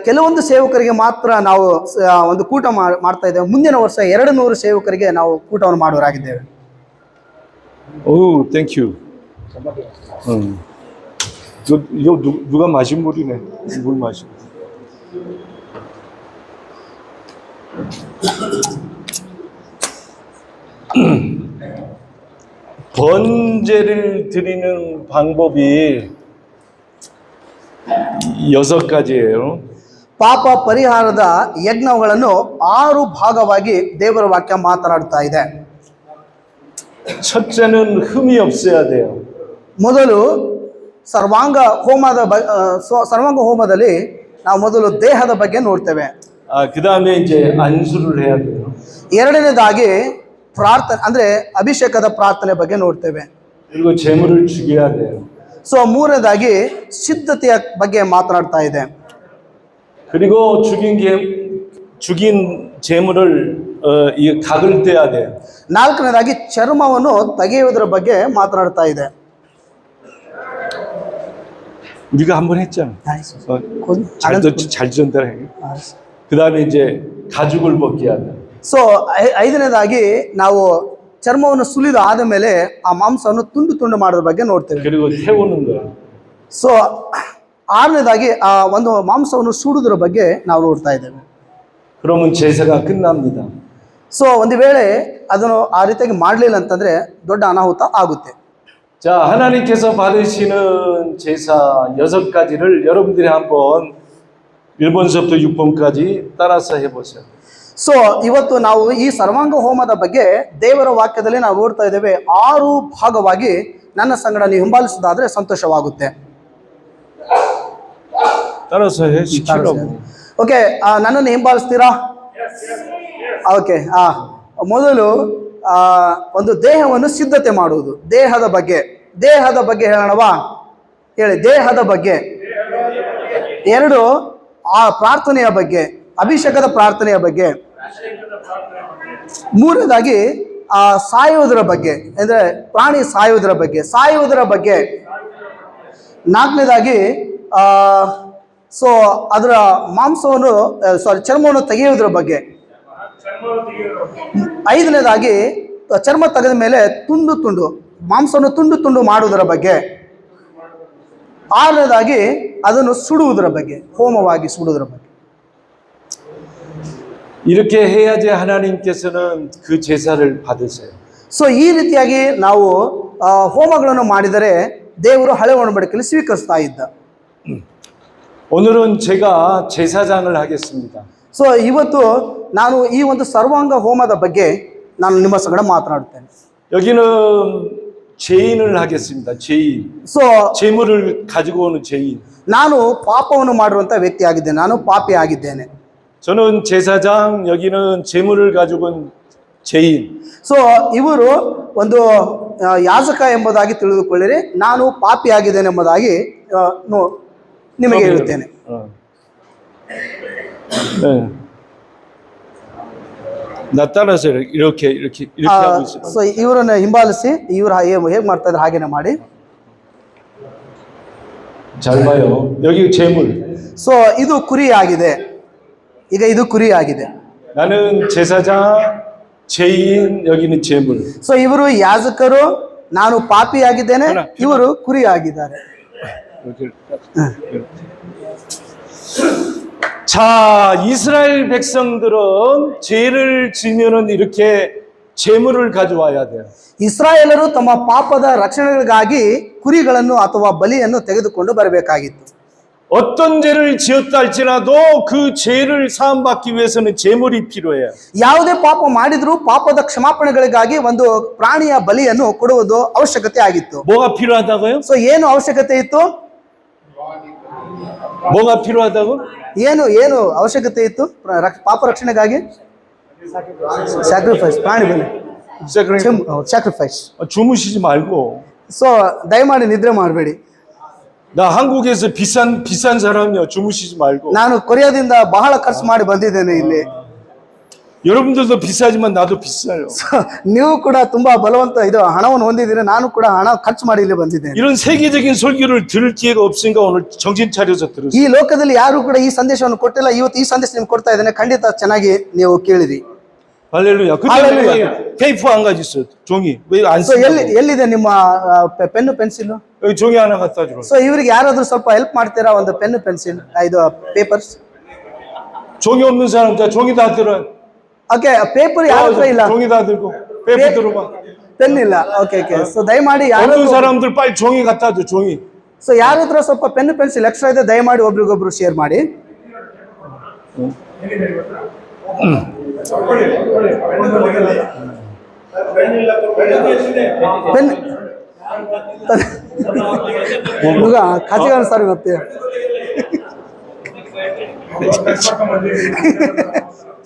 ಕೆಲವೊಂದು ಸೇವಕರಿಗೆ ಮಾತ್ರ ನಾವು ಒಂದು ಕೂಟ ಮಾಡ್ತಾ ಇದ್ದೇವೆ. ಮುಂದಿನ ವರ್ಷ 200 ಸೇವಕರಿಗೆ ನಾವು ಕೂಟವನ್ನು ಮಾಡುವರಾಗಿದ್ದೇವೆ. 오, 땡큐. 이거 누가 마신 물이네. 물 마시고. 번제를 드리는 방법이 6가지예요. ಪಾಪ ಪರಿಹಾರದ ಯಜ್ಞಗಳನ್ನು 6 ಭಾಗವಾಗಿ ದೇವರ ವಾಕ್ಯ ಮಾತನಾಡುತ್ತಾ ಇದೆ. 첫째는 흠이 없어야 돼요. ಮೊದಲು ಸರ್ವಾಂಗ ಹೋಮದಲ್ಲಿ ನಾವು ಮೊದಲು ದೇಹದ ಬಗ್ಗೆ ನೋಡ್ತೇವೆ. 그 다음에 이제 안수를 해야 돼요. ಎರಡನೇದಾಗಿ ಪ್ರಾರ್ಥನೆ ಅಂದ್ರೆ ಅಭಿಷೇಕದ ಪ್ರಾರ್ಥನೆ ಬಗ್ಗೆ ನೋಡ್ತೇವೆ. 그리고 제물을 죽여야 돼요. ಸೊ ಮೂರನೇದಾಗಿ ಸಿದ್ಧತೆಯ ಬಗ್ಗೆ ಮಾತನಾಡ್ತಾ ಇದೆ. 그리고 죽인 제물을 이 각을 떼야 돼요. ನಾಲ್ಕನೇದಾಗಿ ಚರ್ಮವನ್ನು ತೆಗೆಯುವುದರ ಬಗ್ಗೆ ಮಾತನಾಡ್ತಾ ಇದೆ. 우리가 한번 했잖아. 잘 전달해. 그 다음에 이제 가죽을 벗겨야 돼. ಸೊ ಐದನೇದಾಗಿ ನಾವು ಚರ್ಮವನ್ನು ಸುಲಿದು ಆದ ಮೇಲೆ ಆ ಮಾಂಸವನ್ನು ತುಂಡು ತುಂಡು ಮಾಡೋದ್ರ ಬಗ್ಗೆ ನೋಡ್ತೇವೆ. 그리고 태우는 거예요. ಸೊ ಆರನೇದಾಗಿ ಆ ಒಂದು ಮಾಂಸವನ್ನು ಸುಡುವುದರ ಬಗ್ಗೆ ನಾವು ನೋಡ್ತಾ ಇದ್ದೇವೆ. 그러면 제사가 끝납니다. ಸೊ ಒಂದು ವೇಳೆ ಅದನ್ನು ಆ ರೀತಿಯಾಗಿ ಮಾಡಲಿಲ್ಲ ಅಂತಂದ್ರೆ ದೊಡ್ಡ ಅನಾಹುತ ಆಗುತ್ತೆ. 자, 하나님께서 받으시는 제사 6가지를 여러분들이 한번 1번서부터 6번까지 따라서 해보세요. ಸೊ ಇವತ್ತು ನಾವು ಈ ಸರ್ವಾಂಗ ಹೋಮದ ಬಗ್ಗೆ ದೇವರ ವಾಕ್ಯದಲ್ಲಿ ನಾವು ನೋಡ್ತಾ ಇದ್ದೇವೆ. 6 ಭಾಗವಾಗಿ ನನ್ನ ಸಂಗಡ ನೀವು ಹಿಂಬಾಲಿಸೋದಾದ್ರೆ ಸಂತೋಷವಾಗುತ್ತೆ. 따라서 해. 시키라고. ಓಕೆ, ನನ್ನನ್ನು ಹಿಂಬಾಲಿಸ್ತೀರಾ? ಓಕೆ. ಮೊದಲು ಒಂದು ದೇಹವನ್ನು ಸಿದ್ಧತೆ ಮಾಡುವುದು. ದೇಹದ ಬಗ್ಗೆ ಹೇಳೋಣವಾ? ಹೇಳಿ, ದೇಹದ ಬಗ್ಗೆ. 2 ಆ ಪ್ರಾರ್ಥನೆಯ ಬಗ್ಗೆ, ಅಭಿಷೇಕದ ಪ್ರಾರ್ಥನೆಯ ಬಗ್ಗೆ. 3ನೇದಾಗಿ ಸಾಯುವುದರ ಬಗ್ಗೆ, ಅಂದ್ರೆ ಪ್ರಾಣಿ ಸಾಯುವುದರ ಬಗ್ಗೆ. 4ನೇದಾಗಿ ಸೊ ಅದರ ಮಾಂಸವನ್ನು ಚರ್ಮವನ್ನು ತೆಗೆಯುವುದರ ಬಗ್ಗೆ. 5ನೇದಾಗಿ ಚರ್ಮ ತೆಗೆದ ಮೇಲೆ ಮಾಂಸವನ್ನು ತುಂಡು ಮಾಡುವುದರ ಬಗ್ಗೆ. 6ನೇದಾಗಿ ಅದನ್ನು ಸುಡುವುದರ ಬಗ್ಗೆ, ಹೋಮವಾಗಿ ಸುಡುವುದರ ಬಗ್ಗೆ. 이렇게 해야지 하나님께서는 그 제사를 받으세요. ಸೊ ಈ ರೀತಿಯಾಗಿ ನಾವು ಹೋಮಗಳನ್ನು ಮಾಡಿದರೆ ದೇವರು ಹಳೆ ಒಡಂಬಡಿಕೆಯಲ್ಲಿ ಸ್ವೀಕರಿಸ್ತಾ ಇದ್ದ. 오늘은 제가 제사장을 하겠습니다. ಸೊ ಇವತ್ತು ನಾನು ಈ ಒಂದು ಸರ್ವಾಂಗ ಹೋಮದ ಬಗ್ಗೆ ನಾನು ನಿಮ್ಮ ಸಂಗಡ ಮಾತನಾಡುತ್ತೇನೆ. 여기는 죄인을 하겠습니다. 죄인. ಸೊ 재물을 가지고 오는 죄인. ನಾನು ಪಾಪವನ್ನು ಮಾಡಿರುವಂತ ವ್ಯಕ್ತಿ ಆಗಿದ್ದೇನೆ. ನಾನು ಪಾಪಿ ಆಗಿದ್ದೇನೆ. 저는 제사장, 여기는 재물을 가지고 온 죄인. ಸೊ ಇವರು ಒಂದು ಯಾಜಕ ಎಂಬುದಾಗಿ ತಿಳಿದುಕೊಳ್ಳಿರಿ. ನಾನು ಪಾಪಿ ಆಗಿದ್ದೇನೆ ಎಂಬುದಾಗಿ ನಿಮಗೆ ಹೇಳುತ್ತೇನೆ. 네. 나 따라서 이렇게 하고 있어요. ಸೊ ಇವರನ್ನು ಹಿಂಬಾಲಿಸಿ ಇವರು ಹೇಗೆ ಮಾಡ್ತಾ ಇದ್ದಾರೆ ಹಾಗೇನೆ ಮಾಡಿ. 잘 봐요. 여기 재물. ಸೊ ಇದು ಕುರಿ ಆಗಿದೆ. ಈಗ ಇದು ಕುರಿ ಆಗಿದೆ. 나는 제사장, 죄인, 여기는 재물. ಸೊ ಇವರು ಯಾಜಕರು, ನಾನು ಪಾಪಿ ಆಗಿದ್ದೇನೆ, ಇವರು ಕುರಿ ಆಗಿದ್ದಾರೆ. 자, 이스라엘 백성들은 죄를 지면은 이렇게 재물을 가져와야 돼요. ಇಸ್ರಾಯೇಲರು ತಮ್ಮ ಪಾಪದ ರಕ್ಷಣೆಗಳಿಗಾಗಿ ಕುರಿಗಳನ್ನು ಅಥವಾ ಬಲಿಯನ್ನು ತೆಗೆದುಕೊಂಡು ಬರಬೇಕಾಗಿತ್ತು. 어떤 죄를 지었다 할지라도 그 죄를 사함받기 위해서는 재물이 필요해요. ಯಾವುದೇ ಪಾಪ ಮಾಡಿದ್ರೂ ಪಾಪದ ಕ್ಷಮಾಪಣೆಗಳಿಗಾಗಿ ಒಂದು ಪ್ರಾಣಿಯ ಬಲಿಯನ್ನು ಕೊಡುವುದು ಅವಶ್ಯಕತೆ ಆಗಿತ್ತು. 뭐가 필요하다고요? ಸೊ ಏನು ಅವಶ್ಯಕತೆ ಇತ್ತು? 뭐가 필요하다고? ಏನು ಅವಶ್ಯಕತೆ ಇತ್ತು ಪಾಪ ರಕ್ಷಣೆಗಾಗಿ? ಸ್ಯಾಕ್ರಿಫೈಸ್, ಪ್ರಾಣಿ ಬಲಿ, ಸ್ಯಾಕ್ರಿಫೈಸ್. 주무시지 말고. ಸೊ ದಯಮಾಡಿ ನಿದ್ರೆ ಮಾಡಬೇಡಿ. 나 한국에서 비싼 사람이요. 주무시지 말고. ನಾನು ಕೊರಿಯಾದಿಂದ ಬಹಳ ಖರ್ಚು ಮಾಡಿ ಬಂದಿದ್ದೇನೆ ಇಲ್ಲಿ. 여러분들도 비싸지만 나도 비싸요. ನೀವು ಕೂಡ ತುಂಬಾ ಬಲವಂತ ಹಣವನ್ನು ಹೊಂದಿದ್ದೀರಿ, ನಾನು ಕೂಡ ಹಣ ಖರ್ಚು ಮಾಡಿ ಇಲ್ಲಿ ಬಂದಿದ್ದೇನೆ. 이런 세계적인 설교를 들을 기회가 없으니까 오늘 정신 차려서 들으세요. ಈ ಲೋಕದಲ್ಲಿ ಯಾರು ಕೂಡ ಈ ಸಂದೇಶವನ್ನು ಕೊಟ್ಟಿಲ್ಲ, ಇವತ್ತು ಈ ಸಂದೇಶ ನಿಮ್ಗೆ ಕೊಡ್ತಾ ಇದ್ದೇನೆ, ಖಂಡಿತ ಚೆನ್ನಾಗಿ ನೀವು ಕೇಳಿರಿ. 할렐루야. 할렐루야. 테이프 한 가지 있어요. 종이. 왜 안 ಸೊ 쓰냐고. ಎಲ್ಲಿದೆ ನಿಮ್ಮ ಪೆನ್ನು ಪೆನ್ಸಿಲ್? 여기 종이 하나 갖다 주라. ಸೊ ಇವರಿಗೆ ಯಾರಾದ್ರೂ ಸ್ವಲ್ಪ ಹೆಲ್ಪ್ ಮಾಡ್ತೀರಾ? ಒಂದು ಪೆನ್ನು ಪೆನ್ಸಿಲ್, ಇದು ಪೇಪರ್ಸ್. 종이 없는 사람 자 종이 다 들어. ಓಕೆ, ಪೇಪರ್ ಯಾರ ಹತ್ರ ಇಲ್ಲ, 종이 다 들고. 페이퍼 들어봐. ಪೆನ್ ಇಲ್ಲ. ಓಕೆ. ಸೊ ದಯಮಾಡಿ ಯಾರು, 없는 사람들 빨리 종이 갖다 줘. 종이. ಸೊ ಯಾರ ಹತ್ರ ಸ್ವಲ್ಪ ಪೆನ್ನು ಪೆನ್ಸಿಲ್ ಎಕ್ಸ್ಟ್ರಾ ಇದೆ ದಯಮಾಡಿ ಒಬ್ರಿಗೊಬ್ರು ಶೇರ್ ಮಾಡಿ. ಪೆನ್ 누가 가져가는 사람이 어때요?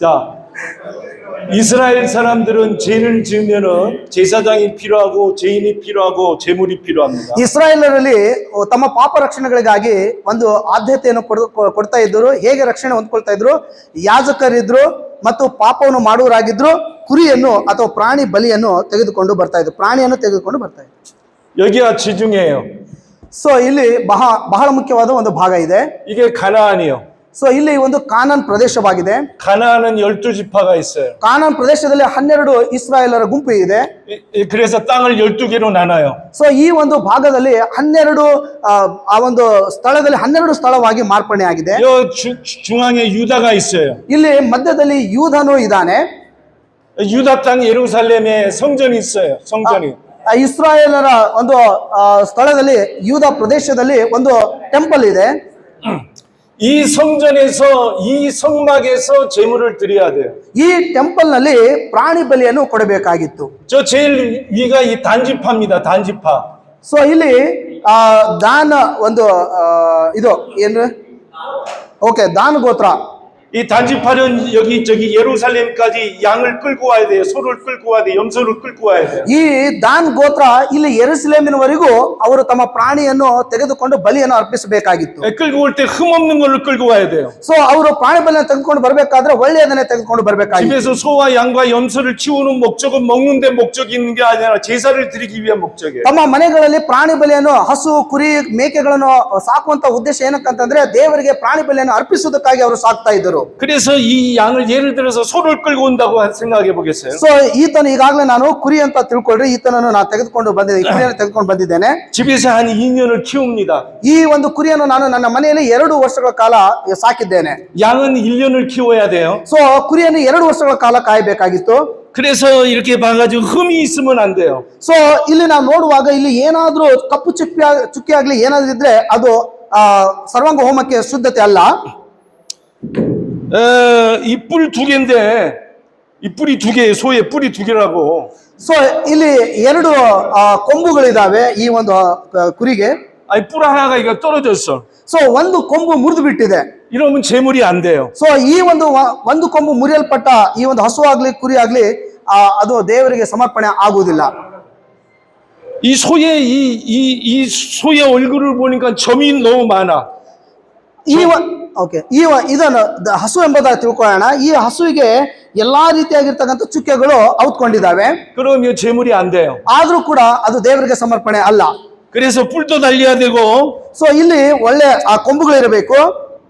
자, 이스라엘 사람들은 죄를 지으면은 제사장이 필요하고 죄인이 필요하고 재물이 필요합니다. ಇಸ್ರಾಯೇಲರಲ್ಲಿ ತಮ್ಮ ಪಾಪ ರಕ್ಷಣೆಗಳಿಗಾಗಿ ಒಂದು ಆದ್ಯತೆಯನ್ನು ಕೊಡ್ತಾ ಇದ್ರು. ಹೇಗೆ ರಕ್ಷಣೆ ಹೊಂದ್ಕೊಳ್ತಾ ಇದ್ರು? ಯಾಜಕರಿದ್ರು ಮತ್ತು ಪಾಪವನ್ನು ಮಾಡುವರಾಗಿದ್ರು ಕುರಿಯನ್ನು ಅಥವಾ ಪ್ರಾಣಿ ಬಲಿಯನ್ನು ತೆಗೆದುಕೊಂಡು ಬರ್ತಾ ಇದ್ರು, ಪ್ರಾಣಿಯನ್ನು ತೆಗೆದುಕೊಂಡು ಬರ್ತಾ ಇದ್ರು. 여기가 지중해예요. ಸೊ ಇಲ್ಲಿ ಬಹಳ ಮುಖ್ಯವಾದ ಒಂದು ಭಾಗ ಇದೆ. 이게 가나안이요. ಸೊ ಇಲ್ಲಿ ಒಂದು ಕಾನಾನ್ ಪ್ರದೇಶವಾಗಿದೆ. 가나안은 12지파가 있어요. ಕಾನಾನ್ ಪ್ರದೇಶದಲ್ಲಿ 12 ಇಸ್ರಾಯೇಲರ ಗುಂಪು ಇದೆ. 그래서 땅을 12개로 나눠요. ಸೊ ಈ ಒಂದು ಭಾಗದಲ್ಲಿ 12 ಆ ಒಂದು ಸ್ಥಳದಲ್ಲಿ 12 ಸ್ಥಳವಾಗಿ ಮಾರ್ಪಣೆ ಆಗಿದೆ. 요 중앙에 유다가 있어요. ಇಲ್ಲಿ ಮಧ್ಯದಲ್ಲಿ ಯೂದನು ಇದ್ದಾನೆ. 유다 땅 예루살렘에 성전이 있어요. 성전이. ಇಸ್ರಾಯೇಲರ ಒಂದು ಸ್ಥಳದಲ್ಲಿ ಯೂದ ಪ್ರದೇಶದಲ್ಲಿ ಒಂದು ಟೆಂಪಲ್ ಇದೆ. 이 성전에서 이 성막에서 제물을 드려야 돼요. ಈ ಟೆಂಪಲ್ ನಲ್ಲಿ ಪ್ರಾಣಿ ಬಲಿಯನ್ನು ಕೊಡಬೇಕಾಗಿತ್ತು. 저 제일 위가 이 단지파입니다. 단지파. ಸೊ ಇಲ್ಲಿ ದಾನ ಒಂದು ಇದು ಏನು, ಓಕೆ, ದಾನ ಗೋತ್ರ. 이 단지파는 여기 저기 예루살렘까지 양을 끌고 와야 돼요. 소를 끌고 와야 돼요. 염소를 끌고 와야 돼요. ಈ ದಾನ್ ಗೋತ್ರ ಇಲ್ಲಿ ಯೆರೂಸಲೇಮಿನವರೆಗೂ ಅವರು ತಮ್ಮ ಪ್ರಾಣಿಯನ್ನು ತೆಗೆದುಕೊಂಡು ಬಲಿಯನ್ನು ಅರ್ಪಿಸಬೇಕಾಗಿತ್ತು. 끌고 올 때 흠없는 걸로 끌고 와야 돼요. ಸೊ ಅವರು ಪ್ರಾಣಿ ಬಲಿಯನ್ನು ತೆಗೆದುಕೊಂಡು ಬರಬೇಕಾದ್ರೆ ಒಳ್ಳೆಯದನ್ನೇ ತೆಗೆದುಕೊಂಡು ಬರಬೇಕಾಗಿತ್ತು. 집에서 소와 양과 염소를 키우는 목적은 먹는 데 목적이 있는 게 아니라 제사를 드리기 위한 목적이에요. ತಮ್ಮ ಮನೆಗಳಲ್ಲಿ ಪ್ರಾಣಿ ಬಲಿಯನ್ನು, ಹಸು ಕುರಿ ಮೇಕೆಗಳನ್ನು ಸಾಕುವಂತ ಉದ್ದೇಶ ಏನಕ್ಕಂತಂದ್ರೆ ದೇವರಿಗೆ ಪ್ರಾಣಿ ಬಲಿಯನ್ನು ಅರ್ಪಿಸುವುದಕ್ಕಾಗಿ ಅವರು ಸಾಕ್ತಾ ಇದ್ದರು. 그래서 이 양을 예를 들어서 소를 끌고 온다고 생각해 보겠어요. ಸೊ ಈತನು ಈಗಾಗಲೇ ನಾನು ಕುರಿ ಅಂತ ತಿಳ್ಕೊಳ್ರಿ, ಈತನನ್ನು ನಾನು ತೆಗೆದುಕೊಂಡು ಬಂದಿದ್ದೇನೆ, ಕುರಿಯನ್ನು ತೆಗೆದುಕೊಂಡು ಬಂದಿದ್ದೇನೆ. 집에서 한 2년을 키웁니다. ಈ ಒಂದು ಕುರಿಯನ್ನು ನಾನು ನನ್ನ ಮನೆಯಲ್ಲಿ 2 ವರ್ಷಗಳ ಕಾಲ ಸಾಕಿದ್ದೇನೆ. 양은 1년을 키워야 돼요. ಸೊ ಕುರಿಯನ್ನು 2 ವರ್ಷಗಳ ಕಾಲ ಕಾಯಬೇಕಾಗಿತ್ತು. 그래서 이렇게 봐가지고 흠이 있으면 안 돼요. ಸೊ ಇಲ್ಲಿ ನಾವು ನೋಡುವಾಗ ಇಲ್ಲಿ ಏನಾದ್ರೂ ಕಪ್ಪು ಚುಕ್ಕಿ ಆಗ್ಲಿ ಏನಾದ್ರೂ ಇದ್ರೆ ಅದು ಸರ್ವಾಂಗ ಹೋಮಕ್ಕೆ ಶುದ್ಧತೆ ಅಲ್ಲ. 이 뿔 2개인데 이 뿔이 2개예요. 소의 뿔이 2개라고. ಸೊ ಇಲ್ಲಿ 2 ಕೊಂಬುಗಳಿದಾವೆ ಈ ಒಂದು ಕುರಿಗೆ. 아니 뿔 하나가 이거 떨어졌어. ಸೊ ಒಂದು ಕೊಂಬು ಮುರಿದು ಬಿಟ್ಟಿದೆ. 이러면 재물이 안 돼요. ಸೊ ಈ ಒಂದು ಕೊಂಬು ಮುರಿಯಲ್ಪಟ್ಟ ಈ ಒಂದು ಹಸು ಆಗ್ಲಿ ಕುರಿ ಆಗ್ಲಿ ಅದು ದೇವರಿಗೆ ಸಮರ್ಪಣೆ ಆಗುವುದಿಲ್ಲ. 이 소의 얼굴을 보니까 점이 너무 많아. ಇದನ್ನು ಹಸು ಎಂಬುದಾಗಿ ತಿಳ್ಕೊಳ್ಳೋಣ. ಈ ಹಸುವಿಗೆ ಎಲ್ಲಾ ರೀತಿಯಾಗಿರ್ತಕ್ಕಂಥ ಚುಕ್ಕೆಗಳು ಔತ್ಕೊಂಡಿದ್ದಾವೆ. 그러면 재물이 안 돼요. ಆದ್ರೂ ಕೂಡ ಅದು ದೇವರಿಗೆ ಸಮರ್ಪಣೆ ಅಲ್ಲ. 그래서 뿔도 달려야 되고. ಸೊ ಇಲ್ಲಿ ಒಳ್ಳೆ ಕೊಂಬುಗಳಿರಬೇಕು.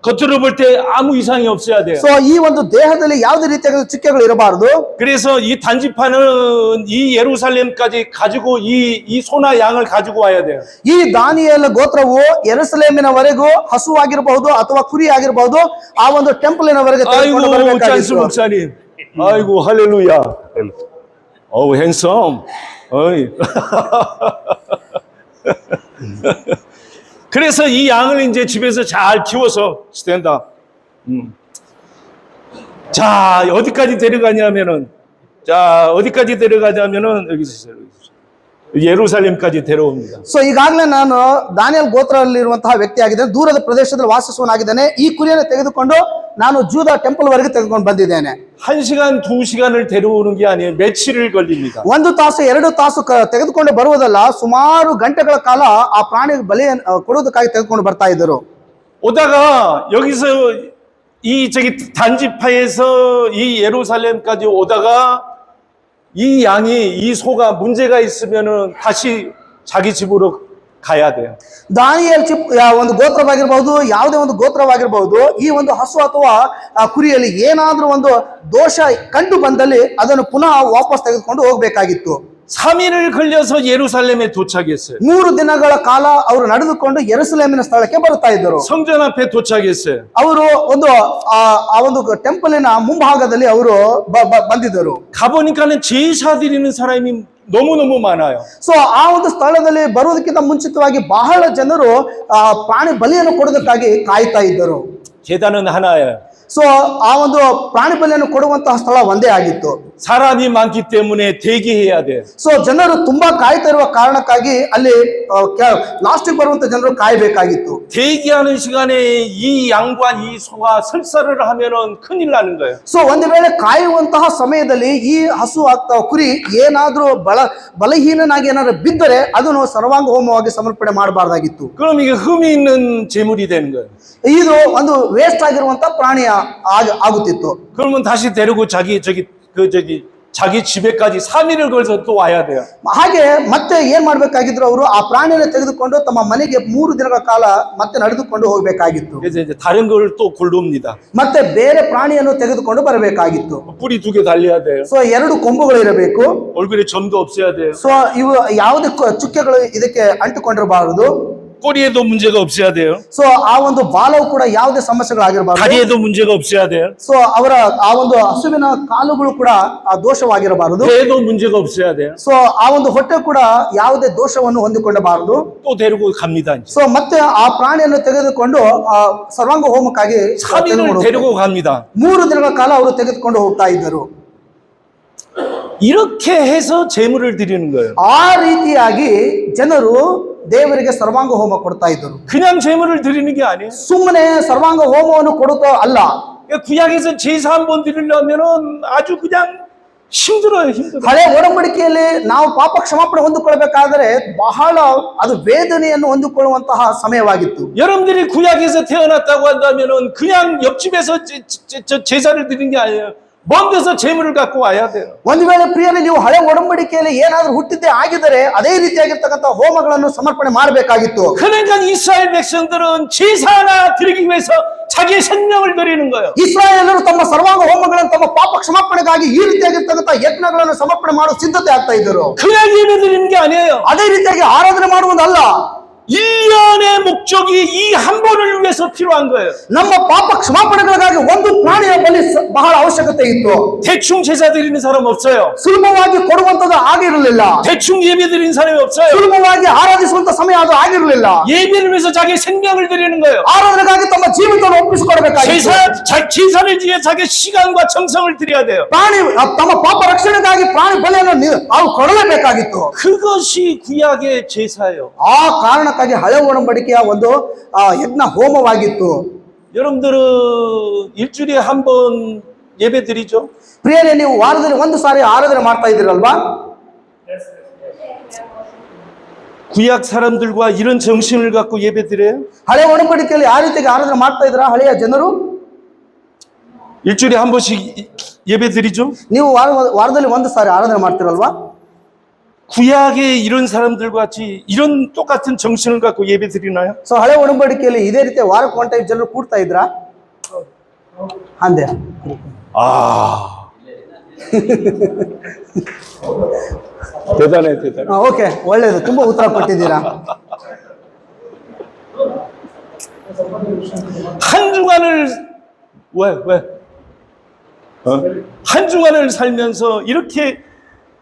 겉으로 볼 때 아무 이상이 없어야 돼요. ಸೊ ಈ ಒಂದು ದೇಹದಲ್ಲಿ ಯಾವುದೇ ರೀತಿಯಾದ ಚುಕ್ಕೆಗಳು ಇರಬಾರದು. 그래서 이 단지파는 이 예루살렘까지 가지고 이 소나 양을 가지고 와야 돼요. ಈ ದಾನಿಯೇಲ ಗೋತ್ರವು ಯೆರೂಸಲೇಮಿನವರೆಗೂ ಹಸು ಆಗಿರಬಹುದು ಅಥವಾ ಕುರಿ ಆಗಿರಬಹುದು ಆ ಒಂದು ಟೆಂಪಲಿನವರೆಗೆ ತೆಗೆದುಕೊಂಡು 아이고 짠스 ಬರಬೇಕಾಗಿತ್ತು. 목사님. 아이고 할렐루야. 어우, 핸섬. 어이. 그래서 이 양을 이제 집에서 잘 키워서 스탠다. 자, 어디까지 데려가냐면은, 여기서 있어요. 예루살렘까지 데려옵니다. ಸೊ ಈಗಾಗಲೇ ನಾನು ದಾನಿಯಲ್ ಗೋತ್ರದಲ್ಲಿರುವಂತಹ ವ್ಯಕ್ತಿಯಾಗಿದ್ದೇನೆ, ದೂರದ ಪ್ರದೇಶದಲ್ಲಿ ವಾಸಿಸುವನಾಗಿದ್ದೇನೆ. ಈ ಕುರಿಯನ್ನು ತೆಗೆದುಕೊಂಡು ನಾನು ಜೂದ ಟೆಂಪಲ್ ವರೆಗೆ ತೆಗೆದುಕೊಂಡು ಬಂದಿದ್ದೇನೆ. 1시간, 2시간을 데려오는 게 아니에요. 며칠을 걸립니다. 1 ತಾಸು 2 ತಾಸು ತೆಗೆದುಕೊಂಡು ಬರುವುದಲ್ಲ, ಸುಮಾರು ಗಂಟೆಗಳ ಕಾಲ ಆ ಪ್ರಾಣಿ ಬಲಿ ಕೊಡುವುದಕ್ಕಾಗಿ ತೆಗೆದುಕೊಂಡು ಬರ್ತಾ ಇದ್ದರು. 오다가 여기서 단지파에서 이 예루살렘까지 오다가 이 양이, 이 소가 문제가 있으면은 다시 자기 집으로 가야 돼요. ದಾನಿಯೇಲ್ ಒಂದು ಗೋತ್ರವಾಗಿರಬಹುದು, ಯಾವುದೇ ಒಂದು ಗೋತ್ರವಾಗಿರಬಹುದು, ಈ ಒಂದು ಹಸು ಅಥವಾ ಆ ಕುರಿಯಲ್ಲಿ ಏನಾದ್ರೂ ಒಂದು ದೋಷ ಕಂಡು ಬಂದಲ್ಲಿ ಅದನ್ನು ಪುನಃ ವಾಪಸ್ ತೆಗೆದುಕೊಂಡು ಹೋಗಬೇಕಾಗಿತ್ತು. 3일을 걸려서 예루살렘에 도착했어요. 3 ದಿನಗಳ ಕಾಲ ಅವರು ನಡೆದುಕೊಂಡು ಯೆರೂಸಲೇಮಿನ ಸ್ಥಳಕ್ಕೆ ಬರುತ್ತಾ ಇದ್ದರು. 성전 앞에 도착했어요. ಅವರು ಒಂದು ಟೆಂಪಲಿನ ಮುಂಭಾಗದಲ್ಲಿ ಅವರು ಬಂದಿದ್ದರು. 가보니까는 제사 드리는 사람이 너무너무 많아요. ಸೊ ಆ ಒಂದು ಸ್ಥಳದಲ್ಲಿ ಬರುವುದಕ್ಕಿಂತ ಮುಂಚಿತವಾಗಿ ಬಹಳ ಜನರು ಪ್ರಾಣಿ ಬಲಿಯನ್ನು ಕೊಡೋದಕ್ಕಾಗಿ ಕಾಯ್ತಾ ಇದ್ದರು. 계단은 하나예요. ಸೊ ಆ ಒಂದು ಪ್ರಾಣಿ ಬಲಿಯನ್ನು ಕೊಡುವಂತಹ ಸ್ಥಳ ಒಂದೇ ಆಗಿತ್ತು. 사람이 많기 때문에 대기해야 돼. ಸೊ ಜನರು ತುಂಬಾ ಕಾಯ್ತಾ ಇರುವ ಕಾರಣಕ್ಕಾಗಿ ಅಲ್ಲಿ ಲಾಸ್ಟಿಗೆ ಬರುವಂತ ಜನರು ಕಾಯಬೇಕಾಗಿತ್ತು. 대기하는 시간에 이 양과 이 소가 설사를 하면은 큰일 나는 거예요. ಸೊ ಒಂದು ವೇಳೆ ಕಾಯುವಂತಹ ಸಮಯದಲ್ಲಿ ಈ ಹಸು ಅಥವಾ ಕುರಿ ಏನಾದ್ರೂ ಬಲಹೀನನಾಗಿ ಏನಾದ್ರು ಬಿದ್ದರೆ ಅದನ್ನು ಸರ್ವಾಂಗ ಹೋಮವಾಗಿ ಸಮರ್ಪಣೆ ಮಾಡಬಾರ್ದಾಗಿತ್ತು. 그럼 이게 흠이 있는 제물이 되는 거예요. ಇದು ಒಂದು ವೇಸ್ಟ್ ಆಗಿರುವಂತ ಪ್ರಾಣಿಯ ಆಗುತ್ತಿತ್ತು. 그러면 다시 데리고 자기 집에까지 3일을 걸어서 또 와야 돼요. ಹಾಗೆ ಮತ್ತೆ ಏನ್ ಮಾಡ್ಬೇಕಾಗಿದ್ರು, ಅವರು ಆ ಪ್ರಾಣಿಯನ್ನು ತೆಗೆದುಕೊಂಡು ತಮ್ಮ ಮನೆಗೆ 3 ದಿನಗಳ ಕಾಲ ಮತ್ತೆ ನಡೆದುಕೊಂಡು ಹೋಗಬೇಕಾಗಿತ್ತು. 그래서 이제 다른 걸 또 골릅니다. ಮತ್ತೆ ಬೇರೆ ಪ್ರಾಣಿಯನ್ನು ತೆಗೆದುಕೊಂಡು ಬರಬೇಕಾಗಿತ್ತು. 뿌리 2개 달려야 돼요. ಸೊ 2 ಕೊಂಬುಗಳು ಇರಬೇಕು. 얼굴에 점도 없어야 돼요. ಸೊ ಇವು ಯಾವುದೇ ಚುಕ್ಕೆಗಳು ಇದಕ್ಕೆ ಅಂಟಿಕೊಂಡಿರಬಾರದು. 꼬리에도 문제가 없어야 돼요. ಸೊ ಆ ಒಂದು ಬಾಲವು ಕೂಡ ಯಾವುದೇ ಸಮಸ್ಯೆಗಳಾಗಿರಬಾರದು. 다리에도 문제가 없어야 돼요. ಸೊ ಅವರ ಆ ಒಂದು ಹಸುವಿನ ಕಾಲುಗಳು ಕೂಡ ಆ ದೋಷವಾಗಿರಬಾರದು. 배에도 문제가 없어야 돼요. ಸೊ ಆ ಒಂದು ಹೊಟ್ಟೆ ಕೂಡ ಯಾವುದೇ ದೋಷವನ್ನು ಹೊಂದಿಕೊಳ್ಳಬಾರದು. 또 데리고 갑니다. 이제. ಸೊ ಮತ್ತೆ ಆ ಪ್ರಾಣಿಯನ್ನು ತೆಗೆದುಕೊಂಡು ಸರ್ವಾಂಗ ಹೋಮಕ್ಕಾಗಿ 3일을 데리고 갑니다. 3 ದಿನಗಳ ಕಾಲ ಅವರು ತೆಗೆದುಕೊಂಡು ಹೋಗ್ತಾ ಇದ್ದರು. 이렇게 해서 제물을 드리는 거예요. ಆ ರೀತಿಯಾಗಿ ಜನರು ದೇವರಿಗೆ ಸರ್ವಾಂಗ ಹೋಮ ಕೊಡ್ತಾ ಇದ್ದರು. 그냥 제물을 드리는 게 아니에요. ಸುಮ್ಮನೆ ಸರ್ವಾಂಗ ಹೋಮವನ್ನು ಕೊಡುತ್ತಾ ಅಲ್ಲ. 구약에서 제사 한번 드리려면은 아주 그냥 힘들어요. ಹಳೆ ಒಡಂಬಡಿಕೆಯಲ್ಲಿ ನಾವು ಪಾಪ ಕ್ಷಮಾಪಣೆ ಹೊಂದಿಕೊಳ್ಳಬೇಕಾದರೆ ಬಹಳ ಅದು ವೇದನೆಯನ್ನು ಹೊಂದಿಕೊಳ್ಳುವಂತಹ ಸಮಯವಾಗಿತ್ತು. 여러분들이 구약에서 태어났다고 한다면은 그냥 옆집에서 제사를 드리는 게 아니에요. 먼 데서 제물을 갖고 와야 돼요. ಒಂದು ವೇಳೆ ಪ್ರಿಯರೇ, ನೀವು ಹಳೆ ಒಡಂಬಡಿಕೆಯಲ್ಲಿ ಏನಾದರೂ ಹುಟ್ಟಿದ್ದೇ ಆಗಿದ್ದರೆ ಅದೇ ರೀತಿಯಾಗಿರ್ತಕ್ಕಂಥ ಹೋಮಗಳನ್ನು ಸಮರ್ಪಣೆ ಮಾಡಬೇಕಾಗಿತ್ತು. 그러니까 이스라엘 백성들은 제사 하나 드리기 위해서 자기의 생명을 드리는 거예요. ಇಸ್ರಾಯೇಲರು ತಮ್ಮ ಸರ್ವಾಂಗ ಹೋಮಗಳನ್ನು, ತಮ್ಮ ಪಾಪ ಕ್ಷಮಾಪಣೆಗಾಗಿ ಈ ರೀತಿಯಾಗಿರ್ತಕ್ಕಂಥ ಯಜ್ಞಗಳನ್ನು ಸಮರ್ಪಣೆ ಮಾಡಲು ಸಿದ್ಧತೆ ಆಗ್ತಾ ಇದ್ದರು. 그냥 예배 드리는 게 아니에요. ಅದೇ ರೀತಿಯಾಗಿ ಆರಾಧನೆ ಮಾಡುವುದಲ್ಲ. 1년의 목적이 이 한 번을 위해서 필요한 거예요. ನಮ್ಮ ಪಾಪ ಕ್ಷಮಾಪಣೆಗಳಿಗಾಗಿ ಒಂದು ಪ್ರಾಣಿಯ ಬಲಿ ಬಹಳ ಅವಶ್ಯಕತೆ ಇತ್ತು. 대충 제사 드리는 사람 없어요. ಸುಲಭವಾಗಿ ಕೊಡುವಂತದ್ದು ಆಗಿರಲಿಲ್ಲ. 대충 예배 드리는 사람이 없어요. ಸುಲಭವಾಗಿ ಆರಾಧಿಸುವಂತ ಸಮಯ ಅದು ಆಗಿರಲಿಲ್ಲ. 예배를 위해서 자기 생명을 드리는 거예요. ಆರಾಧನೆಗಾಗಿ ತಮ್ಮ ಜೀವಿತವನ್ನು ಒಪ್ಪಿಸಿಕೊಡಬೇಕಾಗಿತ್ತು. 제사를 위해 자기 시간과 정성을 드려야 돼요. ಪ್ರಾಣಿ ತಮ್ಮ ಪಾಪ ರಕ್ಷಣೆಗಾಗಿ ಪ್ರಾಣಿ ಬಲಿಯನ್ನು ಅವ್ರು ಕೊಡಲೇಬೇಕಾಗಿತ್ತು. 그것이 구약의 제사예요. ಆ ಕಾರಣಕ್ಕಾಗಿ ಹಳೆ ಒಡಂಬಡಿಕೆಯ ಒಂದು ಯಜ್ಞ ಹೋಮವಾಗಿತ್ತು. 여러분들은 일주일에 한 번 예배 드리죠? ಪ್ರಿಯರೇ, ನೀವು ವಾರದಲ್ಲಿ 1 ಸಾರಿ ಆರಾಧನೆ ಮಾಡ್ತಾ ಇದ್ದೀರಲ್ವಾ? 구약 사람들과 이런 정신을 갖고 예배 드려요? ಹಳೆ ಒಡಂಬಡಿಕೆಯಲ್ಲಿ ಆ ರೀತಿಯಾಗಿ ಆರಾಧನೆ ಮಾಡ್ತಾ ಇದ್ರ ಹಳೆಯ ಜನರು? 일주일에 한 번씩 예배 드리죠? ನೀವು ವಾರದಲ್ಲಿ 1 ಸಾರಿ ಆರಾಧನೆ ಮಾಡ್ತಿರಲ್ವಾ? 구약의 이런 사람들과 같이 이런 똑같은 정신을 갖고 예배 드리나요? ಸೊ ಹಳೆ ಒಡಂಬಡಿಕೆಯಲ್ಲಿ ಇದೇ ರೀತಿ ವಾರಕ್ಕೆ 1 ಟೈಮ್ ಜನರು ಕೂಡ್ತಾ ಇದ್ರಾ? ಅಂದೆ. 대단해. ಓಕೆ, ಒಳ್ಳೇದು, ತುಂಬಾ ಉತ್ತರ ಕೊಟ್ಟಿದ್ದೀರಾ. 한 주간을 왜? 한 주간을 살면서 이렇게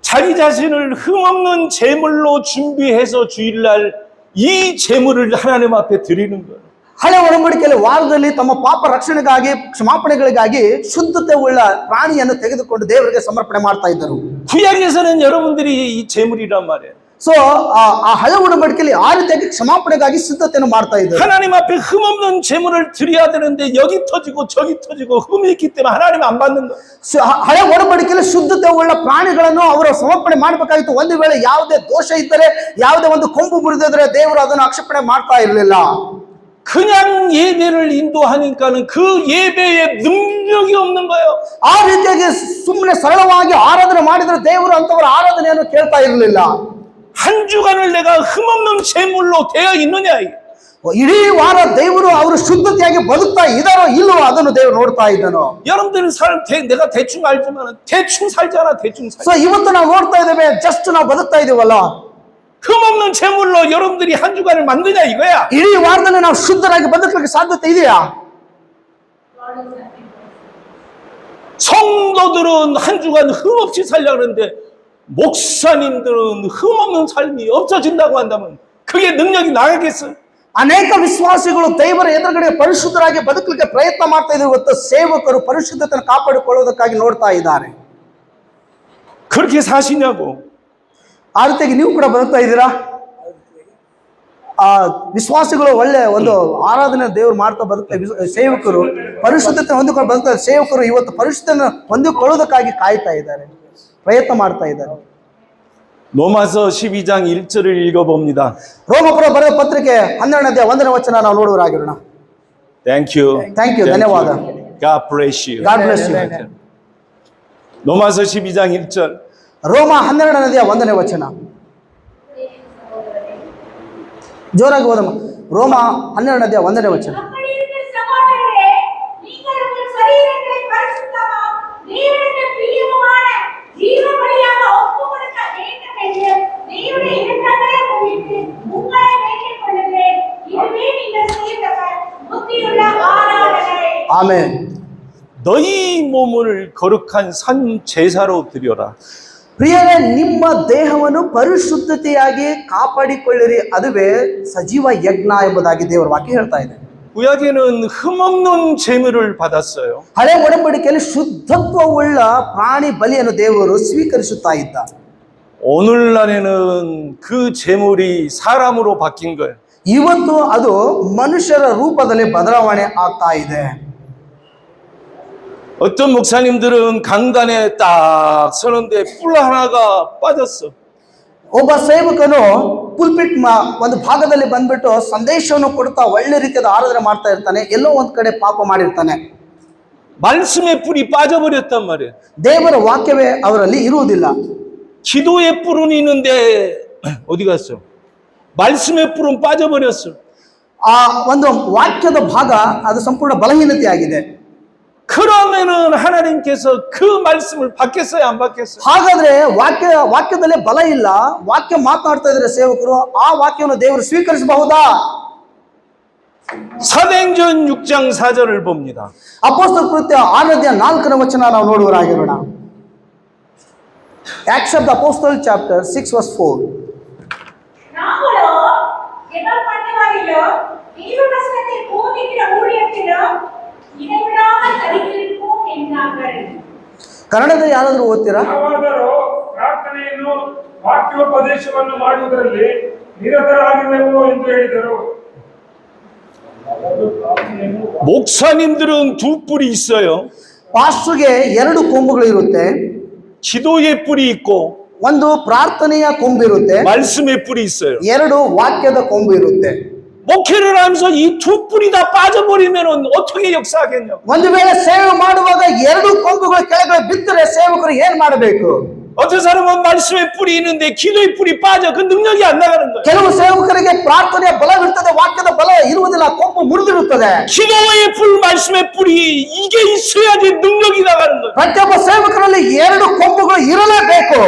자기 자신을 흠없는 제물로 준비해서 주일날 이 제물을 하나님 앞에 드리는 거예요. ಹಳೆ ಒಡಂಬಡಿಕೆಯಲ್ಲಿ ವಾರದಲ್ಲಿ ತಮ್ಮ ಪಾಪ ರಕ್ಷಣೆಗಾಗಿ ಕ್ಷಮಾಪಣೆಗಳಿಗಾಗಿ ಶುದ್ಧತೆ ಉಳ್ಳ ಪ್ರಾಣಿಯನ್ನು ತೆಗೆದುಕೊಂಡು ದೇವರಿಗೆ ಸಮರ್ಪಣೆ ಮಾಡ್ತಾ ಇದ್ದರು. 구약에서는 여러분들이 이 제물이란 말이에요. ಸೊ ಆ ಹಳೆ ಒಡಂಬಡಿಕೆಯಲ್ಲಿ ಆ ರೀತಿಯಾಗಿ ಕ್ಷಮಾಪಣೆಗಾಗಿ ಸಿದ್ಧತೆಯನ್ನು ಮಾಡ್ತಾ ಇದ್ದರು. 하나님 앞에 흠없는 제물을 드려야 되는데 여기 터지고 저기 터지고 흠이 있기 때문에 하나님 안 받는 거예요. ಹಳೆ ಒಡಂಬಡಿಕೆಯಲ್ಲಿ ಶುದ್ಧತೆ ಉಳ್ಳ ಪ್ರಾಣಿಗಳನ್ನು ಅವರು ಸಮರ್ಪಣೆ ಮಾಡಬೇಕಾಗಿತ್ತು. ಒಂದು ವೇಳೆ ಯಾವುದೇ ದೋಷ ಇದ್ದರೆ, ಯಾವುದೇ ಒಂದು ಕೊಂಬು ಮುರಿದಿದ್ರೆ ದೇವರು ಅದನ್ನು ಆಕ್ಷೇಪಣೆ ಮಾಡ್ತಾ ಇರಲಿಲ್ಲ. 그냥 예배를 인도하니까는 그 예배에 능력이 없는 거예요. ಆ ರೀತಿಯಾಗಿ ಸುಮ್ಮನೆ ಸರಳವಾಗಿ ಆರಾಧನೆ ಮಾಡಿದ್ರೆ ದೇವರು ಅಂತವರ ಆರಾಧನೆಯನ್ನು ಕೇಳ್ತಾ ಇರಲಿಲ್ಲ. 한 주간을 내가 흠없는 제물로 되어 있느냐. ಇಡೀ ವಾರ ದೇವರು ಅವರು ಶುದ್ಧತೆಯಾಗಿ ಬದುಕ್ತಾ ಇದ್ದಾರೋ ಇಲ್ಲವೋ ಅದನ್ನು ದೇವರು ನೋಡ್ತಾ ಇದ್ದನು. 여러분들은 내가 대충 알지만 대충 살잖아. 대충 살. ಸೊ ಇವತ್ತು ನಾವು ನೋಡ್ತಾ ಇದ್ದೇವೆ, ಜಸ್ಟ್ ನಾವು ಬದುಕ್ತಾ ಇದೀವಲ್ಲ. 흠없는 제물로 여러분들이 한 주간을 만드냐 이거야. ಇಡೀ ವಾರದಲ್ಲಿ ನಾವು ಶುದ್ಧರಾಗಿ ಬದುಕಲಿಕ್ಕೆ ಸಾಧ್ಯತೆ ಇದೆಯಾ? 성도들은 한 주간 흠없이 살려고 하는데 목사님들은 흠없는 삶이 없어진다고 한다면 그게 능력이 나가겠어요? ಅನೇಕ ವಿಶ್ವಾಸಿಗಳು ದೇವರ ಎದುರುಗಡೆ ಪರಿಶುದ್ಧರಾಗಿ ಬದುಕಲಿಕ್ಕೆ ಪ್ರಯತ್ನ ಮಾಡ್ತಾ ಇದ್ದಾರೆ. ಇವತ್ತು ಸೇವಕರು ಪರಿಶುದ್ಧತೆಯನ್ನು ಕಾಪಾಡಿಕೊಳ್ಳುವುದಕ್ಕಾಗಿ ನೋಡ್ತಾ ಇದ್ದಾರೆ. 그렇게 사시냐고. ಆ ರೀತಿಯಾಗಿ ನೀವು ಕೂಡ ಬದುಕ್ತಾ ಇದ್ದೀರಾ? ಆ ವಿಶ್ವಾಸಿಗಳು ಒಳ್ಳೆ ಒಂದು ಆರಾಧನೆ ದೇವರು ಮಾಡ್ತಾ ಬದುಕ್ತಾ, ಸೇವಕರು ಪರಿಶುದ್ಧತೆ ಹೊಂದಿಕೊಂಡು ಬದುಕ್ತಾರೆ. ಸೇವಕರು ಇವತ್ತು ಪರಿಶುದ್ಧತೆ ಹೊಂದಿಕೊಳ್ಳೋದಕ್ಕಾಗಿ ಕಾಯ್ತಾ ಇದ್ದಾರೆ, ಪ್ರಯತ್ನ ಮಾಡ್ತಾ ಇದ್ದಾರೆ. 로마서 12장 1절을 읽어봅니다. ರೋಮಪುರ ಬರೆದ ಪತ್ರಿಕೆ 12ನೇ ಅಧ್ಯಾಯ 1ನೇ ವಚನ ನಾವು ನೋಡುವರಾಗಿರೋಣ. Thank you. Thank you. ಧನ್ಯವಾದ. God bless you. God bless you. 로마서 12장 1절. ರೋಮ 12ನೇ ಅಧ್ಯಾಯ 1ನೇ ವಚನ. ಜೋರಾಗಿ ಓದಮ್ಮ. ರೋಮ 12ನೇ ಅಧ್ಯಾಯ 1ನೇ ವಚನ. ಆಮೆನ್. 너희 몸을 거룩한 산 제사로 드려라. ಪ್ರಿಯರೇ, ನಿಮ್ಮ ದೇಹವನ್ನು ಪರಿಶುದ್ಧತೆಯಾಗಿ ಕಾಪಾಡಿಕೊಳ್ಳಿರಿ, ಅದುವೇ ಸಜೀವ ಯಜ್ಞ ಎಂಬುದಾಗಿ ದೇವರ ವಾಕ್ಯ ಹೇಳ್ತಾ ಇದೆ. 구약에는 흠없는 제물을 받았어요. ಹಳೆ ಒಡಂಬಡಿಕೆಯಲ್ಲಿ ಶುದ್ಧತ್ವವುಳ್ಳ ಪ್ರಾಣಿ ಬಲಿಯನ್ನು ದೇವರು ಸ್ವೀಕರಿಸುತ್ತಾ ಇದ್ದ. 오늘날에는 그 제물이 사람으로 바뀐 거예요. ಇವತ್ತು ಅದು ಮನುಷ್ಯರ ರೂಪದಲ್ಲಿ ಬದಲಾವಣೆ ಆಗ್ತಾ ಇದೆ. 어떤 목사님들은 강단에 딱 서는데 뿔 하나가 빠졌어. ಒಬ್ಬ ಸೇವಕನು ಪುಲ್ಪಿಟ್ ಒಂದು ಭಾಗದಲ್ಲಿ ಬಂದ್ಬಿಟ್ಟು ಸಂದೇಶವನ್ನು ಕೊಡ್ತಾ ಒಳ್ಳೆ ರೀತಿಯಾದ ಆರಾಧನೆ ಮಾಡ್ತಾ ಇರ್ತಾನೆ, ಎಲ್ಲೋ ಒಂದ್ ಕಡೆ ಪಾಪ ಮಾಡಿರ್ತಾನೆ. 말씀의 뿔이 빠져버렸단 말이에요. ದೇವರ ವಾಕ್ಯವೇ ಅವರಲ್ಲಿ ಇರುವುದಿಲ್ಲ. 기도의 뿔은 있는데 어디 갔어? 말씀의 뿔은 빠져버렸어. ಆ ಒಂದು ವಾಕ್ಯದ ಭಾಗ ಅದು ಸಂಪೂರ್ಣ ಬಲಹೀನತೆ ಆಗಿದೆ. 그러면은 하나님께서 그 말씀을 받겠어요, 안 받겠어요? ಹಾಗಾದ್ರೆ ವಾಕ್ಯದಲ್ಲಿ ಬಲ ಇಲ್ಲ, ವಾಕ್ಯ ಮಾತನಾಡ್ತಾ ಇದ್ರೆ ಸೇವಕರು, ಆ ವಾಕ್ಯವನ್ನು ದೇವರು ಸ್ವೀಕರಿಸಬಹುದಾ? 사도행전 6장 4절을 봅니다. ಅಪೊಸ್ತಲ ಕೃತ್ಯ 6ನೇ ಅಧ್ಯಾಯ 4ನೇ ವಚನ ನಾವು ನೋಡುವರಾಗಿರೋಣ. Acts of the Apostle chapter 6 verse 4. நாங்களோ எங்கள் பண்ணவாரிலோ தீர்க்கதரிசனத்தை போதிக்கிற ஊழியத்திலோ இடைவிடாமல் தரித்திருப்போம் என்றார்கள். ಕನ್ನಡದಲ್ಲಿ ಯಾರಾದರೂ ಓದ್ತೀರಾ? ನಾವಾದರೂ ಪ್ರಾರ್ಥನೆಯನ್ನು ವಾಕ್ಯೋಪದೇಶವನ್ನು ಮಾಡುವುದರಲ್ಲಿ ನಿರತರಾಗಿರುವೆವು ಎಂದು ಹೇಳಿದರು. 목사님들은 두 뿔이 있어요. ಪಾಸ್ಟರ್ಗೆ 2 ಕೊಂಬುಗಳು ಇರುತ್ತೆ. 기도의 뿔이 있고 ಒಂದು ಪ್ರಾರ್ಥನೆಯ ಕೊಂಬು ಇರುತ್ತೆ, 말씀의 뿔이 있어요. 2 ವಾಕ್ಯದ ಕೊಂಬು ಇರುತ್ತೆ. 목회를 하면서 이 두 뿔이 다 빠져버리면 어떻게 역사하겠냐고. ಒಂದು ವೇಳೆ ಸೇವೆ ಮಾಡುವಾಗ 2 ಕೊಂಬುಗಳು ಕೆಳಗಡೆ ಬಿದ್ದರೆ ಸೇವಕರು ಏನ್ ಮಾಡಬೇಕು? 어떤 사람은 말씀의 뿔이 있는데 기도의 뿔이 빠져. 그 능력이 안 나가는 거예요. ಕೆಲವು ಸೇವಕರಿಗೆ ಪ್ರಾರ್ಥನೆಯ ಬಲವಿರುತ್ತದೆ, ವಾಕ್ಯದ ಬಲ ಇರುವುದಿಲ್ಲ, ಕೊಂಬು ಮುರಿದಿರುತ್ತದೆ. 기도의 뿔, 말씀의 뿔이 이게 있어야지 능력이 나가는 거예요. ಪ್ರತಿಯೊಬ್ಬ ಸೇವಕರಲ್ಲಿ 2 ಕೊಂಬುಗಳು ಇರಲೇಬೇಕು.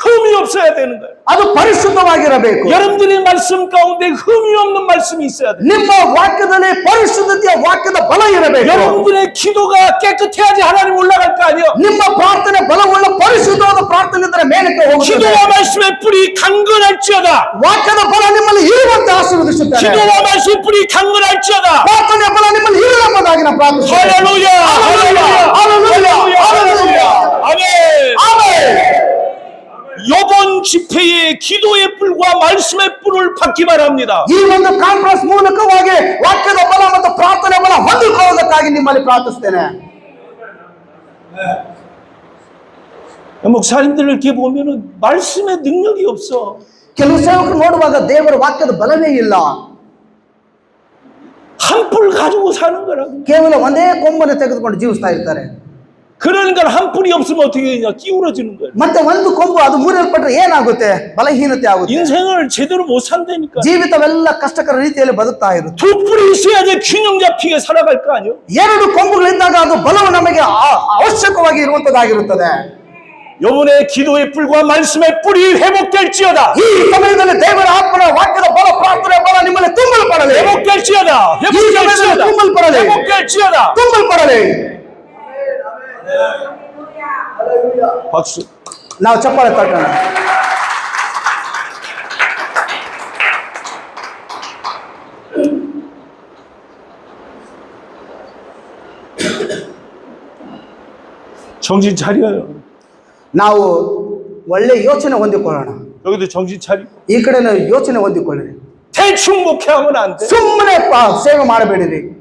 흠이 없어야 되는 거예요. ಅದು ಪರಿಶುದ್ಧವಾಗಿರಬೇಕು. 여러분들의 말씀 가운데 흠이 없는 말씀이 있어야 돼요. ನಿಮ್ಮ ವಾಕ್ಯದಲ್ಲಿ ಪರಿಶುದ್ಧತೆಯ ವಾಕ್ಯದ ಬಲ ಇರಬೇಕು. 여러분들의 기도가 깨끗해야지 하나님 올라갈 거 아니에요. ನಿಮ್ಮ ಪ್ರಾರ್ಥನೆ ಬಲವುಳ್ಳ ಪರಿಶುದ್ಧವಾದ ಪ್ರಾರ್ಥನೆ ಇದ್ದರೆ ಮೇಲಕ್ಕೆ ಹೋಗುತ್ತದೆ. 기도와 말씀의 뿌리 강건할지어다. ವಾಕ್ಯದ ಬಲ ನಿಮ್ಮಲ್ಲಿ ಇರುವಂತೆ ಆಶೀರ್ವದಿಸುತ್ತಾರೆ. 기도와 말씀의 뿌리 강건할지어다. ಪ್ರಾರ್ಥನೆಯ ಬಲ ನಿಮ್ಮಲ್ಲಿ ಇರುವಂತಾಗಿ ನಾವು ಪ್ರಾರ್ಥಿಸುತ್ತೇವೆ. 할렐루야, 할렐루야, 할렐루야, 할렐루야. 아멘. ಆಮೆನ್. 이번 집회에 기도의 뿔과 말씀의 뿔을 받기 바랍니다. ಈ ಒಂದು ಕಾನ್ಫರೆನ್ಸ್ ಮೂಲಕವಾಗಿ ವಾಕ್ಯದ ಬಲ ಮತ್ತು ಪ್ರಾರ್ಥನೆ ಬಲ ಹೊಂದಿಕೊಳ್ಳುವುದಕ್ಕಾಗಿ ನಿಮ್ಮಲ್ಲಿ ಪ್ರಾರ್ಥಿಸುತ್ತೇನೆ. 목사님들을 이렇게 보면은 말씀의 능력이 없어. ಕೆಲವು ಸೇವಕರು ನೋಡುವಾಗ ದೇವರ ವಾಕ್ಯದ ಬಲವೇ ಇಲ್ಲ. 한 뿔 가지고 사는 거라고. ಕೇವಲ ಒಂದೇ ಕೊಂಬನ್ನು ತೆಗೆದುಕೊಂಡು ಜೀವಿಸ್ತಾ ಇರ್ತಾರೆ. 그러니까 한 뿔이 없으면 어떻게 되냐? 기울어지는 거예요. ಮತ್ತೆ ಒಂದು ಕೊಂಬು ಅದು ಮುರಿಯಲ್ಪಟ್ರೆ ಏನಾಗುತ್ತೆ? ಬಲಹೀನತೆ ಆಗುತ್ತೆ. 인생을 제대로 못 산다니까. ಜೀವಿತವೆಲ್ಲ ಕಷ್ಟಕರ ರೀತಿಯಲ್ಲಿ ಬದುಕ್ತಾ ಇರುತ್ತೆ. 두 뿔이 있어야지 균형 잡히게 살아갈 거 아니에요? ಎರಡು ಕೊಂಬುಗಳಿದ್ದಾಗ ಅದು ಬಲವು ನಮಗೆ ಅವಶ್ಯಕವಾಗಿ ಇರುವಂತದ್ದಾಗಿರುತ್ತದೆ. 여러분의 기도의 뿔과 말씀의 뿔이 회복될지어다. ಈ ಸಮಯದಲ್ಲಿ ದೇವರ ಆತ್ಮನ ವಾಕ್ಯದ ಬಲ ಪ್ರಾರ್ಥನೆ ಬಲ ನಿಮ್ಮಲ್ಲಿ ತುಂಬಲ್ಪಡಲಿ. 회복될지어다. 회복될지어다. ತುಂಬಲ್ಪಡಲಿ. 회복될지어다. ತುಂಬಲ್ಪಡಲಿ. 박수. ನಾವು ಚಪ್ಪಾಳೆ ತಟ್ಟೋಣ. 정신 차려요. ನಾವು ಒಳ್ಳೆ ಯೋಚನೆ ಹೊಂದಿಕೊಳ್ಳೋಣ. 여기도 정신 차리고. ಈ ಕಡೆ ಯೋಚನೆ ಹೊಂದಿಕೊಳ್ಳಿರಿ. 대충 목회하면 안 돼. ಸುಮ್ಮನೆ ಸೇವೆ ಮಾಡಬೇಡಿರಿ.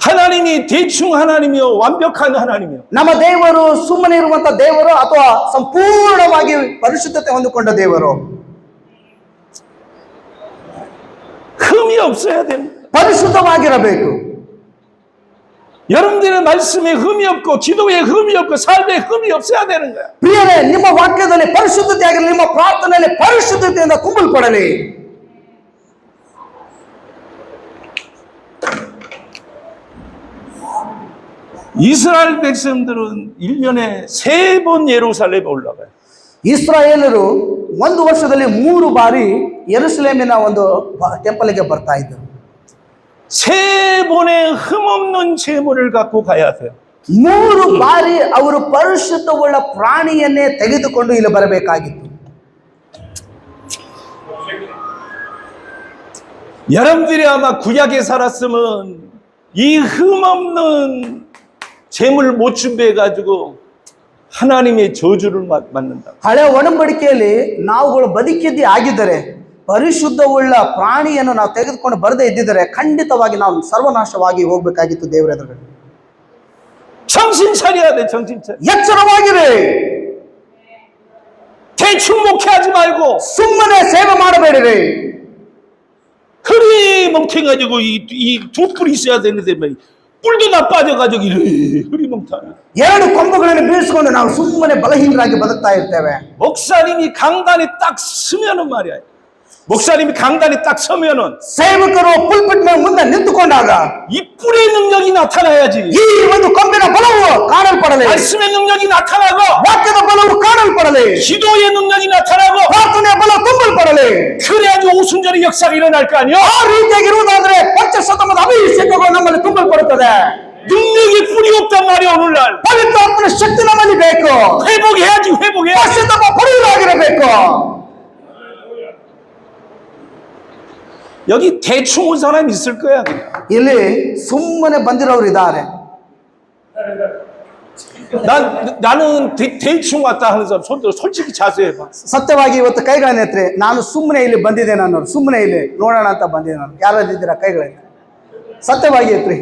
하나님이 대충 하나님이요, 완벽한 하나님이요. ನಮ್ಮ ದೇವರು ಸುಮ್ಮನೆ ಇರುವಂತ ದೇವರು ಅಥವಾ ಸಂಪೂರ್ಣವಾಗಿ ಪರಿಶುದ್ಧತೆ ಹೊಂದಿಕೊಂಡ ದೇವರು. 흠이 없어야 됩니다. ಪರಿಶುದ್ಧವಾಗಿರಬೇಕು. 여러분들의 말씀에 흠이 없고 기도에 흠이 없고 삶에 흠이 없어야 되는 거야. ಪ್ರಿಯರೇ, ನಿಮ್ಮ ವಾಕ್ಯದಲ್ಲಿ ಪರಿಶುದ್ಧತೆ ಆಗಿರಲಿ, ನಿಮ್ಮ ಪ್ರಾರ್ಥನೆಯಲ್ಲಿ ಪರಿಶುದ್ಧತೆಯಿಂದ ತುಂಬಲ್ಪಡಲಿ. 이스라엘 백성들은 1년에 3번 예루살렘에 올라가요. ಇಸ್ರಾಯೇಲರು ಒಂದು ವರ್ಷದಲ್ಲಿ 3 ಬಾರಿ ಯೆರೂಸಲೇಮಿನ ಒಂದು ಟೆಂಪಲ್ಗೆ ಬರ್ತಾ ಇದ್ದರು. 3번의 흠없는 제물을 갖고 가야 돼요. 3 ಬಾರಿ ಅವರು ಪರಿಶುದ್ಧವುಳ್ಳ ಪ್ರಾಣಿಯನ್ನೇ ತೆಗೆದುಕೊಂಡು ಇಲ್ಲಿ ಬರಬೇಕಾಗಿತ್ತು. 여러분들이 아마 구약에 살았으면 이 흠없는 제물을 못 준비해가지고 하나님의 저주를 맞는다. ಹಳೆ ಒಡಂಬಡಿಕೆಯಲ್ಲಿ ನಾವುಗಳು ಬದುಕಿದ್ದೇ ಆಗಿದ್ದರೆ, ಪರಿಶುದ್ಧವುಳ್ಳ ಪ್ರಾಣಿಯನ್ನು ನಾವು ತೆಗೆದುಕೊಂಡು ಬರದೇ ಇದ್ದಿದ್ದರೆ ಖಂಡಿತವಾಗಿ ನಾವು ಸರ್ವನಾಶವಾಗಿ ಹೋಗ್ಬೇಕಾಗಿತ್ತು ದೇವರ ಎದುರುಗಡೆ. 정신 차려야 돼, 정신 차려. ಎಚ್ಚರವಾಗಿರಿ. 대충 목회하지 말고 ಸುಮ್ಮನೆ ಸೇವೆ ಮಾಡಬೇಡಿರಿ. 흐리 멍청해가지고 이 두 뿔이 있어야 되는데 뿔도 다 빠져가지고 흐리멍텅. 2 ಕೊಂಬುಗಳನ್ನು ಬೀಳಿಸಿಕೊಂಡು ನಾವು ಸುಮ್ಮನೆ ಬಲಹೀನರಾಗಿ ಬದುಕ್ತಾ ಇರ್ತೇವೆ. 목사님이 강단에 딱 서면은 말이야. 목사님이 강단에 딱 서면은 ಸೇವಕರು ಪುಲ್ಪಿಟ್ ಮೇಲೆ ಮುಂದೆ ನಿಂತುಕೊಂಡಾಗ 이 뿔의 능력이 나타나야지. ಈ ಒಂದು ಕೊಂಬಿನ ಬಲವು ಕಾಣಲ್ಪಡಲಿ. 말씀의 능력이 나타나고 ವಾಕ್ಯದ ಬಲವು ಕಾಣಲ್ಪಡಲಿ. 기도의 능력이 나타나고 ಪ್ರಾರ್ಥನೆಯ ಬಲ ತುಂಬಲ್ಪಡಲಿ. 그래야지 오순절의 역사가 일어날 거 아니야? ಆ ರೀತಿಯಾಗಿರುವುದಾದ್ರೆ ಪಂಚಶತಮಾನದ ಅಭಿಷೇಕಗಳು ನಮ್ಮಲ್ಲಿ ತುಂಬಲ್ಪಡುತ್ತದೆ. 능력이 뿔이 없단 말이야 오늘날. ಪವಿತ್ರಾತ್ಮನ ಶಕ್ತಿ ನಮ್ಮಲ್ಲಿ ಬೇಕು. 회복해야지, 회복해. ಪರಿಶುದ್ಧ ಪಡೆಯುವುದಾಗಿರಬೇಕು. 여기 대충 온 사람이 있을 거야 그냥. ಇಲ್ಲಿ ಸುಮ್ಮನೆ ಬಂದಿರೋರು ಇದ್ದಾರೆ. 나는 대충 왔다 하는 사람 손들어 솔직히 자수해봐. ಸತ್ಯವಾಗಿ ಇವತ್ತು ಕೈಗಳನ್ನ ಎತ್ತರಿ. ನಾನು ಸುಮ್ಮನೆ ಇಲ್ಲಿ ಬಂದಿದ್ದೇನೆ ಅನ್ನೋರು, ಸುಮ್ಮನೆ ಇಲ್ಲಿ ನೋಡೋಣ ಅಂತ ಬಂದಿದ್ದೆ ನಾನು. ಯಾರಾದ್ರೂ ಇದ್ದೀರಾ? ಕೈಗಳನ್ನ ಸತ್ಯವಾಗಿ ಎತ್ತರಿ.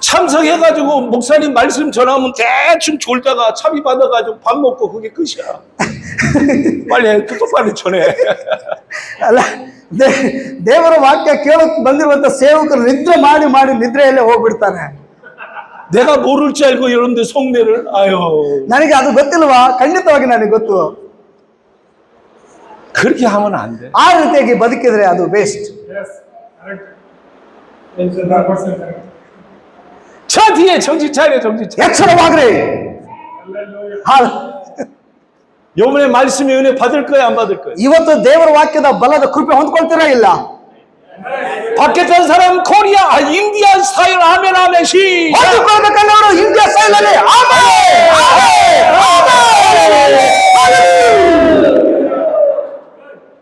참석해가지고 목사님 말씀 전하면 대충 졸다가 차비 받아가지고 밥 먹고 그게 끝이야. 빨리 해, 똑바로 전해. ಅಲ್ಲ, ದೇವರ ವಾಕ್ಯ ಕೇಳಕ್ ಬಂದಿರುವಂತ ಸೇವಕರು ನಿದ್ರೆ ಮಾಡಿ ಮಾಡಿ ನಿದ್ರೆಯಲ್ಲೇ ಹೋಗ್ಬಿಡ್ತಾನೆ. 내가 모를 줄 알고 여러분들 속내를 아유. ನನಗೆ ಅದು ಗೊತ್ತಿಲ್ವಾ? ಖಂಡಿತವಾಗಿ ನನಗೆ ಗೊತ್ತು. 그렇게 하면 안 돼. ಆ ರೀತಿಯಾಗಿ ಬದುಕಿದ್ರೆ ಅದು ವೇಸ್ಟ್. 저 뒤에 정신 차려, 정신 차려. ಎಚ್ಚರವಾಗ್ರಿ. 요번에 말씀의 은혜 받을 거야, 안 받을 거야? ಇವತ್ತು ದೇವರ ವಾಕ್ಯದ ಬಲದ ಕೃಪೆ ಹೊಂದ್ಕೊಳ್ತೀರಾ ಇಲ್ಲ? 밖에 던 사람 코리아, 인디안 스타일 아멘 아멘 시. ಹೊಂದಿಕೊಳ್ಬೇಕನ್ನೋರು ಇಂಡಿಯಾ ಸ್ಟೈಲ್ ಅಲ್ಲಿ ಆಮೆನ್, ಆಮೆನ್, ಆಮೆನ್.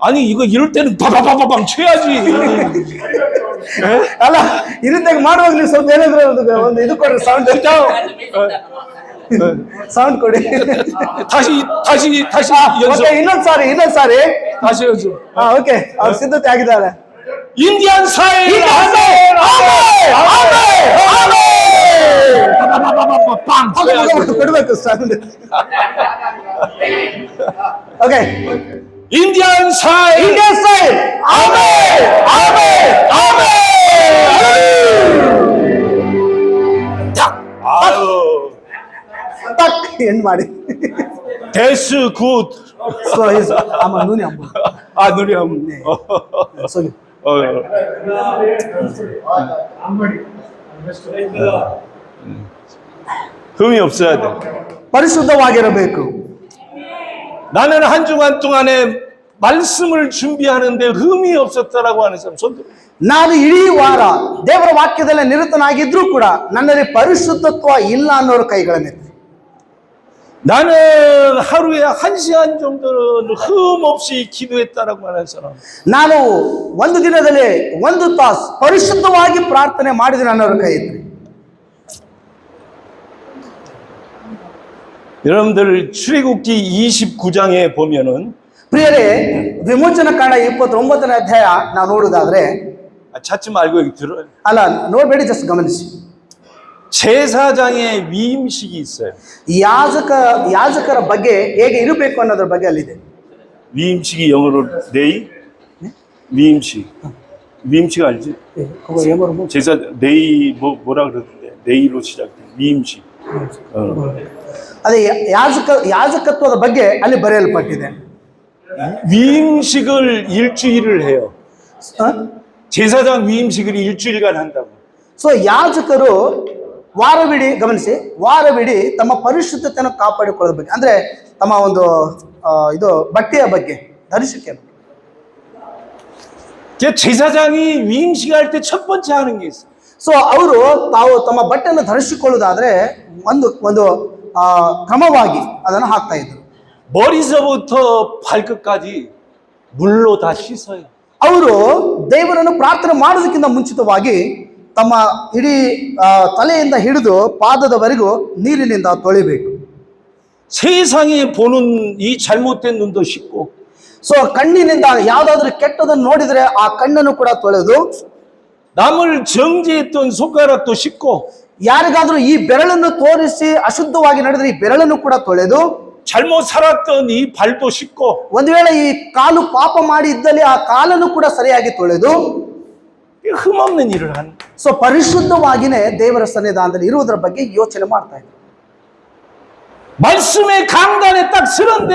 아니 이거 이럴 때는 바바바바방 쳐야지. ಅಲ್ಲ ಈ ರೀತಿಯಾಗಿ ಮಾಡುವಾಗ ನೀವು ಸ್ವಲ್ಪ ಏನಾದ್ರು ಒಂದು ಇದು ಕೊಡ್ರಿ, ಸೌಂಡ್ ಸೌಂಡ್ ಕೊಡಿ. 다시 ಓಕೆ, 연습. ಇನ್ನೊಂದ್ ಸಾರಿ 다시 연습. ಓಕೆ, ಅವ್ರು ಸಿದ್ಧತೆ ಆಗಿದ್ದಾರೆ. 인디안 스타일 ಆಮೆನ್, ಆಮೆನ್, ಆಮೆನ್, ಆಮೆನ್. 빵 쳐야지. ಕೊಡ್ಬೇಕು sound. Okay, 인디안 스타일. India style amen, amen, amen. 아유. ಟಕ್ ಎಂಡ್ ಮಾಡಿ. 데스 굿. ಸೊ ಆಮ ನೂನಿ ಅಂಬ 아 눈이 한. ಸೋನಿ. 흠이 없어야 돼. ಪರಿಶುದ್ಧವಾಗಿರಬೇಕು. 나는 한 주간 동안에 말씀을 준비하는데 흠이 없었다라고 하는 사람 손 들어. ನಾನು ಇಡೀ ವಾರ ದೇವರ ವಾಕ್ಯದಲ್ಲಿ ನಿರತನಾಗಿದ್ರೂ ಕೂಡ ನನ್ನಲ್ಲಿ ಪರಿಶುದ್ಧತ್ವ ಇಲ್ಲ ಅನ್ನೋರ ಕೈಗಳನ್ನೆತ್ತಿ. 나는 하루에 1시간 정도는 흠 없이 기도했다라고 하는 사람. ನಾನು ಒಂದು ದಿನದಲ್ಲಿ 1 ತಾಸು ಪರಿಶುದ್ಧವಾಗಿ ಪ್ರಾರ್ಥನೆ ಮಾಡಿದ್ದೀನಿ ಅನ್ನೋರ ಕೈ ಎತ್ತಿ. 여러분들 출애굽기 29장에 보면은 ಪ್ರಿಯರೇ, ವಿಮೋಚನ ಕಾಂಡ 29ನೇ ಅಧ್ಯಾಯ ನಾವು ನೋಡುವುದಾದ್ರೆ, 찾지 말고 여기 들어요. ಅಲ್ಲ ನೋಡ್ಬೇಡಿ, ಜಸ್ಟ್ ಗಮನಿಸಿ. 제사장의 위임식이 있어요. ಯಾಜಕರ ಬಗ್ಗೆ ಹೇಗೆ ಇರಬೇಕು ಅನ್ನೋದ್ರ ಬಗ್ಗೆ ಅಲ್ಲಿದೆ. 위임식이 영어로 네이? 위임식. 위임식 알지? 제사 네이 뭐라 그러던데? 네이로 시작돼. 위임식. ಅದೇ ಯಾಜಕತ್ವದ ಬಗ್ಗೆ ಅಲ್ಲಿ ಬರೆಯಲ್ಪಟ್ಟಿದೆ. 위임식을 일주일을 해요. 제사장 위임식을 일주일간 한다고. ಸೊ ಯಾಜಕರು ವಾರವಿಡೀ, ಗಮನಿಸಿ, ವಾರವಿಡೀ ತಮ್ಮ ಪರಿಶುದ್ಧತೆಯನ್ನು ಕಾಪಾಡಿಕೊಳ್ಳೋದ್ರ ಬಗ್ಗೆ, ಅಂದ್ರೆ ತಮ್ಮ ಒಂದು ಇದು ಬಟ್ಟೆಯ ಬಗ್ಗೆ, ಧರಿಸಿಕೆ ಬಗ್ಗೆ. 제사장이 위임식 할 때 첫 번째 하는 게 있어. ಸೊ ಅವರು ತಾವು ತಮ್ಮ ಬಟ್ಟೆಯನ್ನು ಧರಿಸಿಕೊಳ್ಳುವುದಾದ್ರೆ ಒಂದು ಕ್ರಮವಾಗಿ ಅದನ್ನು ಹಾಕ್ತಾ ಇದ್ರು. 머리서부터 발끝까지 물로 다 씻어요. ಅವರು ದೇವರನ್ನು ಪ್ರಾರ್ಥನೆ ಮಾಡೋದಕ್ಕಿಂತ ಮುಂಚಿತವಾಗಿ ತಮ್ಮ ಇಡೀ ತಲೆಯಿಂದ ಹಿಡಿದು ಪಾದದವರೆಗೂ ನೀರಿನಿಂದ ತೊಳಿಬೇಕು. 세상에 보는 이 잘못된 눈도 씻고, ಸೊ ಕಣ್ಣಿನಿಂದ ಯಾವ್ದಾದ್ರು ಕೆಟ್ಟದನ್ನು ನೋಡಿದ್ರೆ ಆ ಕಣ್ಣನ್ನು ಕೂಡ ತೊಳೆದು, 남을 정죄했던 손가락도 씻고, ಯಾರಿಗಾದ್ರೂ ಈ ಬೆರಳನ್ನು ತೋರಿಸಿ ಅಶುದ್ಧವಾಗಿ ನಡೆದ್ರೆ ಈ ಬೆರಳನ್ನು ಕೂಡ ತೊಳೆದು, 잘못 살았던 이 발도 씻고, ಒಂದು ವೇಳೆ ಈ ಕಾಲು ಪಾಪ ಮಾಡಿ ಇದ್ದಲ್ಲಿ ಆ ಕಾಲನ್ನು ಕೂಡ ಸರಿಯಾಗಿ ತೊಳೆದು, 흠없는 일을 하는. ಸೊ ಪರಿಶುದ್ಧವಾಗಿನೇ ದೇವರ ಸನ್ನಿಧಾನದಲ್ಲಿ ಇರುವುದರ ಬಗ್ಗೆ ಯೋಚನೆ ಮಾಡ್ತಾ ಇದ್ದಾರೆ. 말씀의 강단에 딱 서는데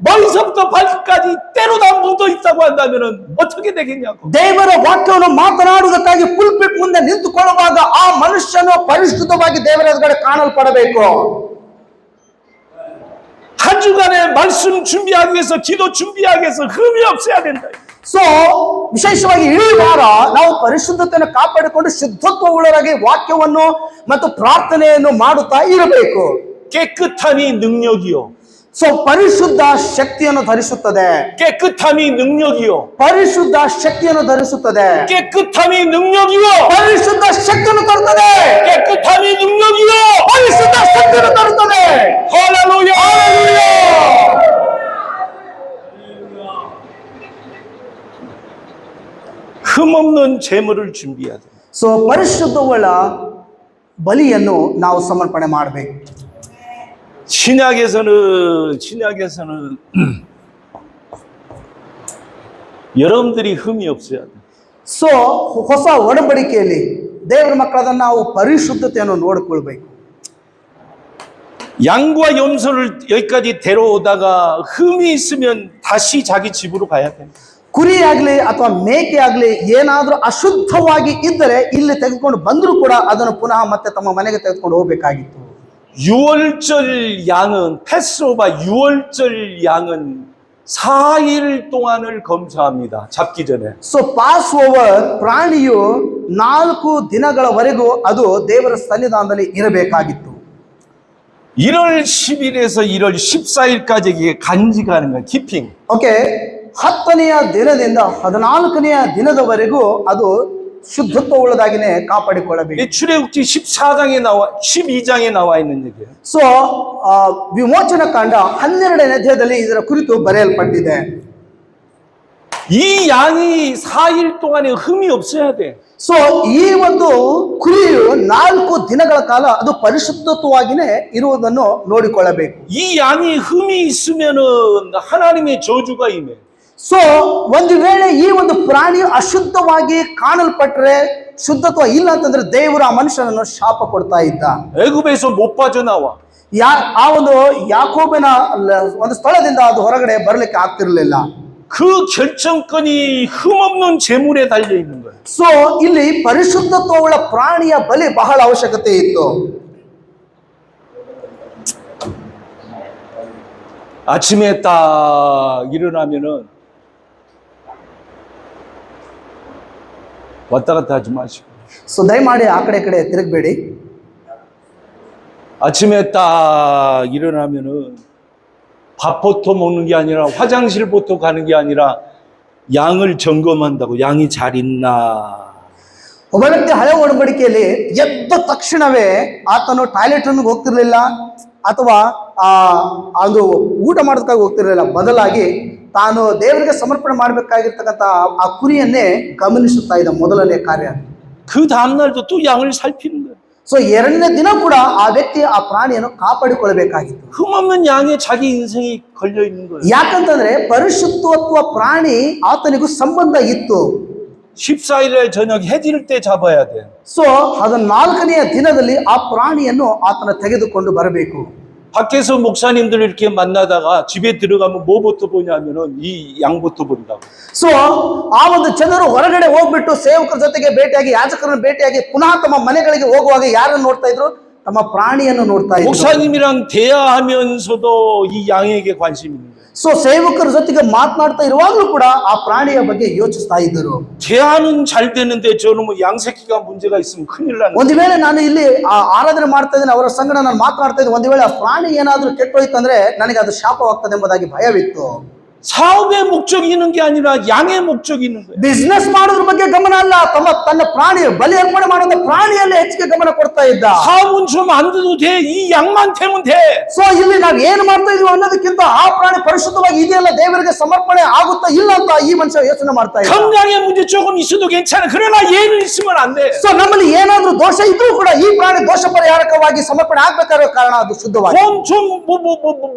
머리서부터 발끝까지 때로 다 묻어 있다고 한다면은 어떻게 되겠냐고. ದೇವರ ವಾಕ್ಯವನ್ನು ಮಾತನಾಡುವುದಕ್ಕಾಗಿ ಪುಲ್ಪಿಟ್ ಮುಂದೆ ನಿಂತುಕೊಳ್ಳುವಾಗ ಆ ಮನುಷ್ಯನು ಪರಿಶುದ್ಧವಾಗಿ ದೇವರ ಎದುರುಗಡೆ ಕಾಣಲ್ಪಡಬೇಕು. 한 주간의 말씀 준비하기 위해서, 기도 준비하기 위해서 흠이 없어야 된다. ಸೊ ವಿಶೇಷವಾಗಿ ಇಡೀ ವಾರ ನಾವು ಪರಿಶುದ್ಧತೆಯನ್ನು ಕಾಪಾಡಿಕೊಂಡು ಶುದ್ಧತ್ವವುಳ್ಳರಾಗಿ ವಾಕ್ಯವನ್ನು ಮತ್ತು ಪ್ರಾರ್ಥನೆಯನ್ನು ಮಾಡುತ್ತಾ ಇರಬೇಕು. 깨끗함이 능력이요. ಸೊ ಪರಿಶುದ್ಧ ಶಕ್ತಿಯನ್ನು ಧರಿಸುತ್ತದೆ. 깨끗함이 능력이요. ಪರಿಶುದ್ಧ ಶಕ್ತಿಯನ್ನು ಧರಿಸುತ್ತದೆ. 깨끗함이 능력이요. ಪರಿಶುದ್ಧ ಶಕ್ತಿಯನ್ನು ತರುತ್ತದೆ. 깨끗함이 능력이요. ಪರಿಶುದ್ಧ ಶಕ್ತಿಯನ್ನು ತರುತ್ತದೆ. 할렐루야. 할렐루야. 흠없는 제물을 준비해야 돼. ಸೊ ಪರಿಶುದ್ಧವುಳ್ಳ ಬಲಿಯನ್ನು ನಾವು ಸಮರ್ಪಣೆ ಮಾಡಬೇಕು. 신약에서는 여러분들이 흠이 없어야 돼. ಸೊ ಹೊಸ ಒಡಂಬಡಿಕೆಯಲ್ಲಿ ದೇವರ ಮಕ್ಕಳಾದ ನಾವು ಪರಿಶುದ್ಧತೆಯನ್ನು ನೋಡಿಕೊಳ್ಬೇಕು. 양과 염소를 여기까지 데려오다가 흠이 있으면 다시 자기 집으로 가야 돼. ಕುರಿ ಆಗ್ಲಿ ಅಥವಾ ಮೇಕೆ ಆಗ್ಲಿ ಏನಾದ್ರೂ ಅಶುದ್ಧವಾಗಿ ಇದ್ದರೆ ಇಲ್ಲಿ ತೆಗೆದುಕೊಂಡು ಬಂದರೂ ಕೂಡ ಅದನ್ನು ಪುನಃ ಮತ್ತೆ ತಮ್ಮ ಮನೆಗೆ ತೆಗೆದುಕೊಂಡು ಹೋಗ್ಬೇಕಾಗಿತ್ತು. 유월절 양은 패스오바 유월절 양은 4일 동안을 검사합니다. 잡기 전에. ಸೊ ಪಾಸ್ ಓವರ್ ಪ್ರಾಣಿಯು 4 ದಿನಗಳವರೆಗೂ ಅದು ದೇವರ ಸನ್ನಿಧಾನದಲ್ಲಿ ಇರಬೇಕಾಗಿತ್ತು. 1월 10일에서 1월 14일까지 이게 간직하는 거예요. 키핑. ಓಕೆ, 10ನೆಯ ದಿನದಿಂದ 14ನೆಯ ದಿನದವರೆಗೂ ಅದು ಶುದ್ಧತ್ವ ಉಳ್ಳದಾಗಿನೇ ಕಾಪಾಡಿಕೊಳ್ಳಬೇಕು. 이 출애굽기 14장에 나와 12장에 나와 있는 얘기예요. ಸೊ ವಿಮೋಚನ ಕಾಂಡ 12ನೇ ಅಧ್ಯಾಯದಲ್ಲಿ ಇದರ ಕುರಿತು ಬರೆಯಲ್ಪಟ್ಟಿದೆ. 이 양이 4일 동안에 흠이 없어야 돼. ಸೊ ಈ ಒಂದು ಕುರಿಯು 4 ದಿನಗಳ ಕಾಲ ಅದು ಪರಿಶುದ್ಧತ್ವವಾಗಿನೇ ಇರುವುದನ್ನು ನೋಡಿಕೊಳ್ಳಬೇಕು. 이 양이 흠이 있으면은 하나님의 저주가 임해. ಸೊ ಒಂದು ವೇಳೆ ಈ ಒಂದು ಪ್ರಾಣಿಯು ಅಶುದ್ಧವಾಗಿ ಕಾಣಲ್ಪಟ್ರೆ, ಶುದ್ಧತ್ವ ಇಲ್ಲ ಅಂತಂದ್ರೆ ದೇವರು ಆ ಮನುಷ್ಯನನ್ನು ಶಾಪ ಕೊಡ್ತಾ ಇದ್ದ. 애굽에서 못 빠져나와. ಆ ಒಂದು ಯಾಕೋಬನ ಒಂದು ಸ್ಥಳದಿಂದ ಅದು ಹೊರಗಡೆ ಬರಲಿಕ್ಕೆ ಆಗ್ತಿರ್ಲಿಲ್ಲ. 그 결정권이 흠없는 재물에 달려 있는 거예요. ಸೊ ಇಲ್ಲಿ ಪರಿಶುದ್ಧತ್ವವುಳ್ಳ ಪ್ರಾಣಿಯ ಬಲಿ ಬಹಳ ಅವಶ್ಯಕತೆ ಇತ್ತು. 아침에 딱 일어나면은 왔다 갔다 하지 마시고. ಸೊ ದಯಮಾಡಿ ಆ ಕಡೆ ಈ ಕಡೆ ತಿರುಗಬೇಡಿ. 아침에 딱 일어나면은 밥부터 먹는 게 아니라 화장실부터 가는 게 아니라 양을 점검한다고. 양이 잘 있나. ಒಬ್ಬ ವ್ಯಕ್ತಿ ಹಳೆ ಒಡಂಬಡಿಕೆಯಲ್ಲಿ ಎದ್ದ ತಕ್ಷಣವೇ ಆತನು ಟಾಯ್ಲೆಟ್ ಅನ್ನು ಹೋಗ್ತಿರ್ಲಿಲ್ಲ ಅಥವಾ ಒಂದು ಊಟ ಮಾಡೋದಕ್ಕಾಗಿ ಹೋಗ್ತಿರ್ಲಿಲ್ಲ. ಬದಲಾಗಿ ತಾನು ದೇವರಿಗೆ ಸಮರ್ಪಣೆ ಮಾಡಬೇಕಾಗಿರ್ತಕ್ಕಂಥ ಆ ಕುರಿಯನ್ನೇ ಗಮನಿಸುತ್ತಾ ಇದ್ದ ಮೊದಲನೇ ಕಾರ್ಯ. 그 다음날도 또 양을 살피는 거예요. ಸೊ 2ನೇ ದಿನ ಕೂಡ ಆ ವ್ಯಕ್ತಿ ಆ ಪ್ರಾಣಿಯನ್ನು ಕಾಪಾಡಿಕೊಳ್ಳಬೇಕಾಗಿತ್ತು. 흠없는 양에 자기 인생이 걸려 있는 거예요. ಯಾಕಂತಂದ್ರೆ ಪರಿಶುದ್ಧತ್ವ ಪ್ರಾಣಿ ಆತನಿಗೂ ಸಂಬಂಧ ಇತ್ತು. 14일날 저녁 해질 때 잡아야 돼. ಸೊ 14ನೆಯ ದಿನದಲ್ಲಿ ಆ ಪ್ರಾಣಿಯನ್ನು ಆತನ ತೆಗೆದುಕೊಂಡು ಬರಬೇಕು. 밖에서 목사님들 이렇게 만나다가 집에 들어가면 뭐부터 보냐면은 이 양부터 본다고. ಸೊ ಆ ಒಂದು ಜನರು ಹೊರಗಡೆ ಹೋಗ್ಬಿಟ್ಟು ಸೇವಕರ ಜೊತೆಗೆ ಭೇಟಿಯಾಗಿ, ಯಾಜಕರನ್ನು ಭೇಟಿಯಾಗಿ ಪುನಃ ತಮ್ಮ ಮನೆಗಳಿಗೆ ಹೋಗುವಾಗ ಯಾರನ್ನು ನೋಡ್ತಾ ಇದ್ರು? ತಮ್ಮ ಪ್ರಾಣಿಯನ್ನು ನೋಡ್ತಾ ಇದ್ರು. 목사님이랑 대화하면서도 이 양에게 관심이 있는 거예요. ಸೊ ಸೇವಕರ ಜೊತೆಗೆ ಮಾತನಾಡ್ತಾ ಇರುವಾಗಲೂ ಕೂಡ ಆ ಪ್ರಾಣಿಯ ಬಗ್ಗೆ ಯೋಚಿಸ್ತಾ ಇದ್ದರು. 대화는 잘 되는데 저는 뭐 양새끼가 문제가 있으면 큰일 나는. ಒಂದು ವೇಳೆ ನಾನು ಇಲ್ಲಿ ಆರಾಧನೆ ಮಾಡ್ತಾ ಇದ್ದೇನೆ, ಅವರ ಸಂಗಡ ನಾನು ಮಾತನಾಡ್ತಾ ಇದ್ದೆ, ಒಂದು ವೇಳೆ ಆ ಪ್ರಾಣಿ ಏನಾದ್ರೂ ಕೆಟ್ಟೋಯ್ತಂದ್ರೆ ನನಗೆ ಅದು ಶಾಪವಾಗ್ತದೆ ಎಂಬುದಾಗಿ ಭಯವಿತ್ತು. 사업의 목적이 있는 게 아니라 양의 목적이 있는 거예요. ಬಿಸ್ನೆಸ್ ಮಾಡೋದ್ರ ಬಗ್ಗೆ ಗಮನ ಅಲ್ಲ, ತನ್ನ ಪ್ರಾಣಿ ಬಲಿ ಅರ್ಪಣೆ ಮಾಡುವಂತ ಪ್ರಾಣಿಯಲ್ಲಿ ಹೆಚ್ಚಿಗೆ ಗಮನ ಕೊಡ್ತಾ ಇದ್ದ. 사업은 좀 안 돼도 돼. 이 양만 되면 돼. ಸೊ ಇಲ್ಲಿ ನಾವು ಏನು ಮಾಡ್ತಾ ಇದೀವಿ ಅನ್ನೋದಕ್ಕಿಂತ ಆ ಪ್ರಾಣಿ ಪರಿಶುದ್ಧವಾಗಿ ಇದೆಯಲ್ಲ, ದೇವರಿಗೆ ಸಮರ್ಪಣೆ ಆಗುತ್ತಾ ಇಲ್ಲ ಅಂತ ಈ ಮನುಷ್ಯ ಯೋಚನೆ ಮಾಡ್ತಾ ಇದ್ದ. 건강의 문제 조금 있어도 괜찮아. 그러나 얘는 있으면 안 돼. ಸೊ ನಮ್ಮಲ್ಲಿ ಏನಾದ್ರೂ ದೋಷ ಇದ್ರೂ ಕೂಡ ಈ ಪ್ರಾಣಿ ದೋಷ ಪರಿಹಾರಕವಾಗಿ ಸಮರ್ಪಣೆ ಆಗ್ಬೇಕಾಗಿರೋ ಕಾರಣ ಅದು ಶುದ್ಧವಾಗಿ.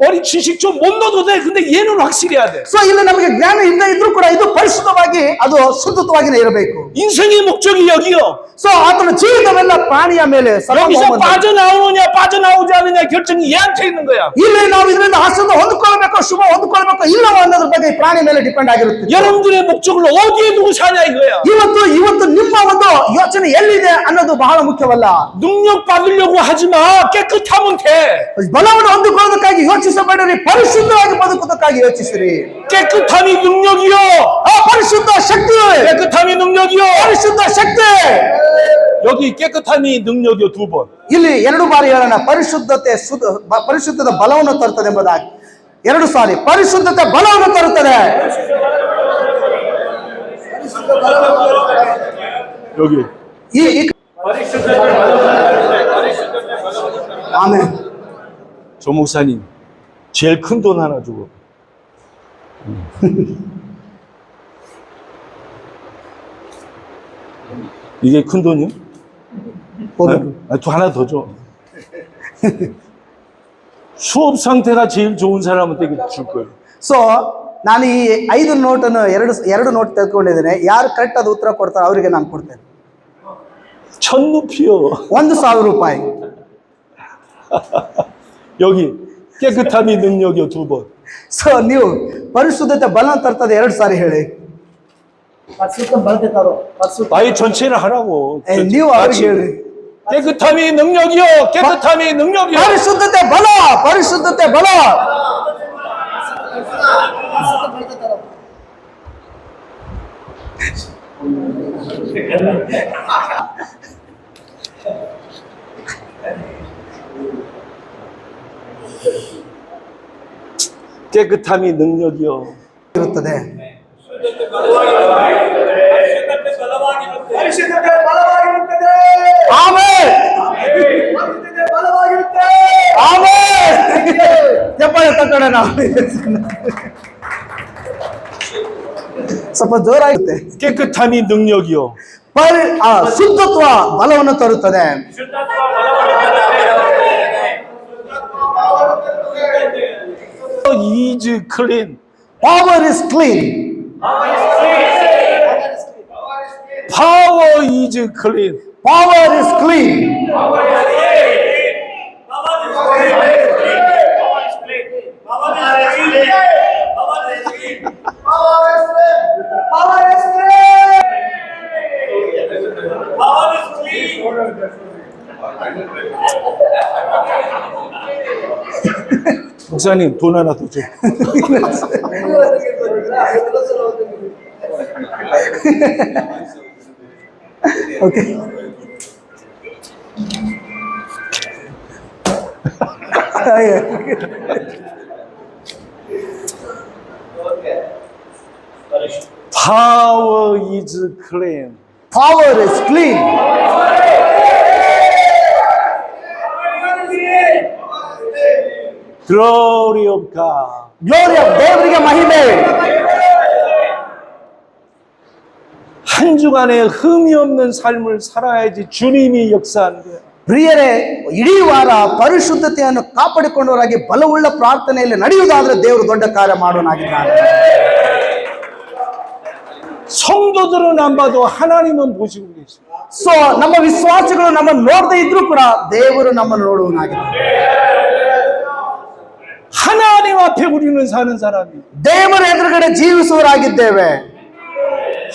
머리 지식 좀 못 넣어도 돼. 근데 얘는 확실해야 돼. ಸೊ ಇಲ್ಲಿ ನಮಗೆ ಜ್ಞಾನ ಇಲ್ಲದೆ ಇದ್ರೂ ಕೂಡ ಇದು ಪರಿಶುದ್ಧವಾಗಿ ಅದು ಶುದ್ಧವಾಗಿನೇ ಇರಬೇಕು. 인생의 목적이 여기요. ಸೊ ಆತನ ಜೀವಿತವೆಲ್ಲ ಪ್ರಾಣಿಯ ಮೇಲೆ 여기서 빠져나오느냐 빠져나오지 않느냐 결정이 얘한테 있는 거야. ಇಲ್ಲಿ ನಾವು ಇದರಿಂದ ಆಶೀರ್ವಾದ ಹೊಂದ್ಕೊಳ್ಬೇಕು, ಶುಭ ಹೊಂದ್ಕೊಳ್ಬೇಕು ಇಲ್ಲವೋ ಅನ್ನೋದ್ರ ಬಗ್ಗೆ ಈ ಪ್ರಾಣಿ ಮೇಲೆ ಡಿಪೆಂಡ್ ಆಗಿರುತ್ತೆ. 여러분들의 목적을 어디에 두고 사냐 이거야. ಇವತ್ತು ನಿಮ್ಮ ಒಂದು ಯೋಚನೆ ಎಲ್ಲಿದೆ ಅನ್ನೋದು ಬಹಳ ಮುಖ್ಯವಲ್ಲ. 능력 받으려고 하지 마. 깨끗하면 돼. ಬಲವನ್ನು ಹೊಂದಿಕೊಳ್ಳೋದಕ್ಕಾಗಿ ಯೋಚಿಸಬೇಡಿರಿ, ಪರಿಶುದ್ಧವಾಗಿ ಬದುಕುವುದಕ್ಕಾಗಿ ಯೋಚಿಸಿರಿ. 깨끗함이 능력이요. ಆ ಪರಿಶುದ್ಧ ಶಕ್ತಿ, 깨끗함이 능력이요. ಪರಿಶುದ್ಧ ಶಕ್ತಿ. 여기 깨끗함이 능력이요 2번. ಇಲ್ಲಿ 2 ಬಾರಿ ಹೇಳೋಣ, ಪರಿಶುದ್ಧದ ಬಲವನ್ನು ತರುತ್ತದೆ ಎಂಬುದಾಗಿ. 2 ಸಾರಿ ಪರಿಶುದ್ಧತೆ ಬಲವನ್ನು ತರುತ್ತದೆ. 여기 ಆಮೇಲೆ 조 목사님 제일 큰 돈 하나 주고. 이게 큰 돈이요? 또 하나 더 줘. 수업 상태가 제일 좋은 사람한테 줄 거예요. ಸೊ ನಾನು ಈ 5 ನೋಟನ್ನು 2 ನೋಟ್ ತೆಗೆದುಕೊಂಡಿದ್ದೇನೆ. ಯಾರು ಕರೆಕ್ಟ್ ಆದ ಉತ್ತರ ಕೊಡ್ತಾರೆ ಅವರಿಗೆ ನಾನು ಕೊಡ್ತೇನೆ. 1000 루피요. 1,000 ರೂಪಾಯಿ. 여기 깨끗함이 능력이요 2번. ಸೊ ನೀವು ಪರಿಶುದ್ಧತೆ ಬಲ ತರ್ತದೆ 2 ಸಾರಿ ಹೇಳಿ. 아예 전체를 하라고. ನೀವು ಅವ್ರಿಗೆ ಹೇಳಿ. 깨끗함이 능력이요. 깨끗함이 능력이요. ಪರಿಶುದ್ಧತೆ ಬಲ, ಪರಿಶುದ್ಧತೆ ಬಲ. 깨끗함이 능력이요. ಇರುತ್ತದೆ. ಆಮೆನ್. ಆಮೆನ್. ಚಪ್ಪಾಳೆ ತಟ್ಟೋಣ ನಾವು. ಸ್ವಲ್ಪ ಜೋರಾಗುತ್ತೆ. 깨끗함이 능력이요. ಶುದ್ಧತ್ವ ಬಲವನ್ನು ತರುತ್ತದೆ. is clean. Power is clean. Power is clean. Power is clean. 목사님 돈 하나 더 줘. Okay. Power is clean. Power is clean. Glory of God. Glory of ದೇವರಿಗೆ ಮಹಿಮೆ. 한 주간에 흠이 없는 삶을 살아야지 주님이 역사하는 거예요. ಪ್ರಿಯರೇ, ಇಡೀ ವಾರ ಪರಿಶುದ್ಧತೆಯನ್ನು ಕಾಪಾಡಿಕೊಂಡವರಾಗಿ ಬಲವುಳ್ಳ ಪ್ರಾರ್ಥನೆಯಲ್ಲಿ ನಡೆಯುವುದಾದ್ರೆ ದೇವರು ದೊಡ್ಡ ಕಾರ್ಯ ಮಾಡೋನಾಗಿದ್ದಾನೆ. 성도들은 안 봐도 하나님은 보시고 계십니다. ಸೊ ನಮ್ಮ ವಿಶ್ವಾಸಿಗಳು ನಮ್ಮನ್ನು ನೋಡದೇ ಇದ್ರೂ ಕೂಡ ದೇವರು ನಮ್ಮನ್ನು ನೋಡುವನಾಗಿದ್ದಾನೆ. 하나님 앞에 우리는 사는 사람이. ದೇವರ ಎದುರುಗಡೆ ಜೀವಿಸುವರಾಗಿದ್ದೇವೆ.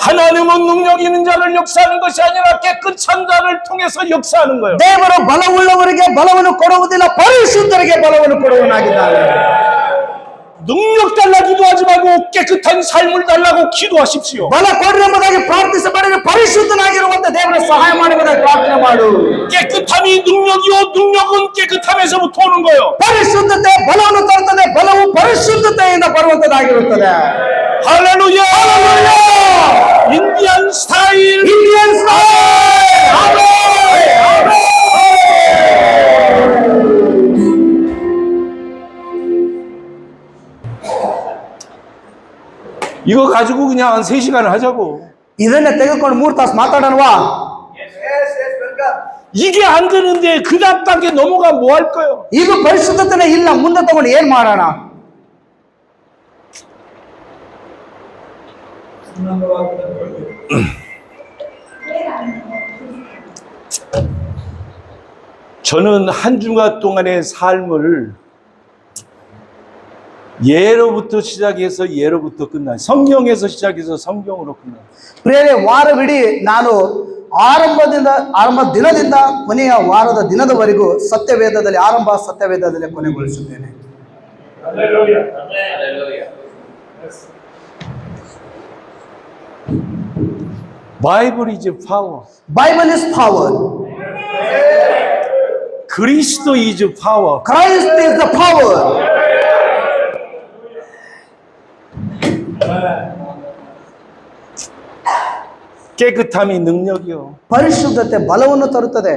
하나님은 능력 있는 자를 역사하는 것이 아니라 깨끗한 자를 통해서 역사하는 거예요. ದೇವರು ಬಲವುಳ್ಳವರಿಗೆ ಬಲವನ್ನು ಕೊಡುವುದಿಲ್ಲ, ಪರಿಶುದ್ಧರಿಗೆ ಬಲವನ್ನು ಕೊಡುವನಾಗಿದ್ದಾನೆ. 능력 달라 기도하지 말고 깨끗한 삶을 달라고 기도하십시오. ಬಲ ಕೊಡ್ರಿ ಎಂಬುದಾಗಿ ಪ್ರಾರ್ಥಿಸಬೇಡ, ಪರಿಶುದ್ಧನಾಗಿರುವಂತೆ ದೇವರ ಸಹಾಯ ಮಾಡುವುದಾಗಿ ಪ್ರಾರ್ಥನೆ ಮಾಡು. 깨끗함이 능력이요, 능력은 깨끗함에서부터 오는 거예요. ಪರಿಶುದ್ಧತೆ ಬಲವನ್ನು ತರುತ್ತದೆ, ಬಲವು ಪರಿಶುದ್ಧತೆಯಿಂದ ಬರುವಂತದ್ದಾಗಿರುತ್ತದೆ. 할렐루야! 인디안 스타일! ಇಂಡಿಯನ್ 이거 가지고 그냥 한 3시간 하자고. ಇದನ್ನೇ ತೆಗೆದುಕೊಂಡು 3 ತಾಸು ಮಾತಾಡೋಣವಾ? 이게 안 되는데 그 다음밖에 넘어가 뭐 할 거예요? ಇದು ಪರಿಶುದ್ಧತೆನೇ ಇಲ್ಲ, ಮುಂದೆ ತಗೊಂಡು ಏನ್ ಮಾಡೋಣ? 저는 한 주간 동안의 삶을 예로부터 시작해서 예로부터 끝나, 성경에서 시작해서 성경으로 끝나. ಪ್ರಿಯರೇ, ವಾರವಿಡೀ ನಾನು ಆರಂಭ ದಿನದಿಂದ ಕೊನೆಯ ವಾರದ ದಿನದವರೆಗೂ ಸತ್ಯವೇದದಲ್ಲಿ ಆರಂಭ, ಸತ್ಯವೇದದಲ್ಲಿ ಕೊನೆಗೊಳಿಸುತ್ತೇನೆ. Bible is power. Bible is power. 그리스도 is power. Christ is the power. 깨끗함이 능력이요. ಪರಿಶುದ್ಧತೆ ಬಲವನ್ನು ತರುತ್ತದೆ.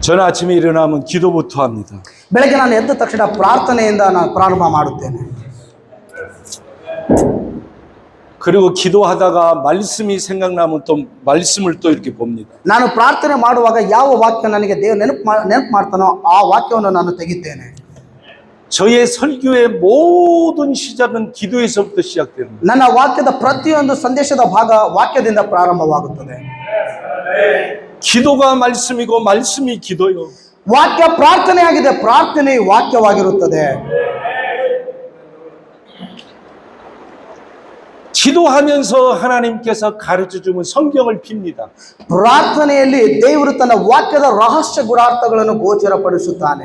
저는 아침에 일어나면 기도부터 합니다. ಬೆಳಗ್ಗೆ ನಾನು ಎದ್ದ ತಕ್ಷಣ ಪ್ರಾರ್ಥನೆಯಿಂದ ನಾನು ಪ್ರಾರಂಭ ಮಾಡುತ್ತೇನೆ. 그리고 기도하다가 말씀이 생각나면 또 말씀을 또 이렇게 봅니다. ನಾನು ಪ್ರಾರ್ಥನೆ ಮಾಡುವಾಗ ಯಾವ ವಾಕ್ಯ ನನಗೆ ದೇವರು ನೆನಪು ಮಾಡ್ತಾನೋ ಆ ವಾಕ್ಯವನ್ನು ನಾನು ತೆಗಿದ್ದೇನೆ. 저의 설교의 모든 시작은 기도에서부터 시작됩니다. ನನ್ನ ವಾಕ್ಯದ ಪ್ರತಿಯೊಂದು ಸಂದೇಶದ ಭಾಗ ವಾಕ್ಯದಿಂದ ಪ್ರಾರಂಭವಾಗುತ್ತದೆ. 기도가 말씀이고 말씀이 기도요. ವಾಕ್ಯ ಪ್ರಾರ್ಥನೆಯಾಗಿದೆ, ಪ್ರಾರ್ಥನೆ ವಾಕ್ಯವಾಗಿರುತ್ತದೆ. 기도하면서 하나님께서 가르쳐주면 성경을 핍니다. ಪ್ರಾರ್ಥನೆಯಲ್ಲಿ ದೇವರು ತನ್ನ ವಾಕ್ಯದ ರಹಸ್ಯ ಗುಣಾರ್ಥಗಳನ್ನು ಗೋಚರಪಡಿಸುತ್ತಾನೆ.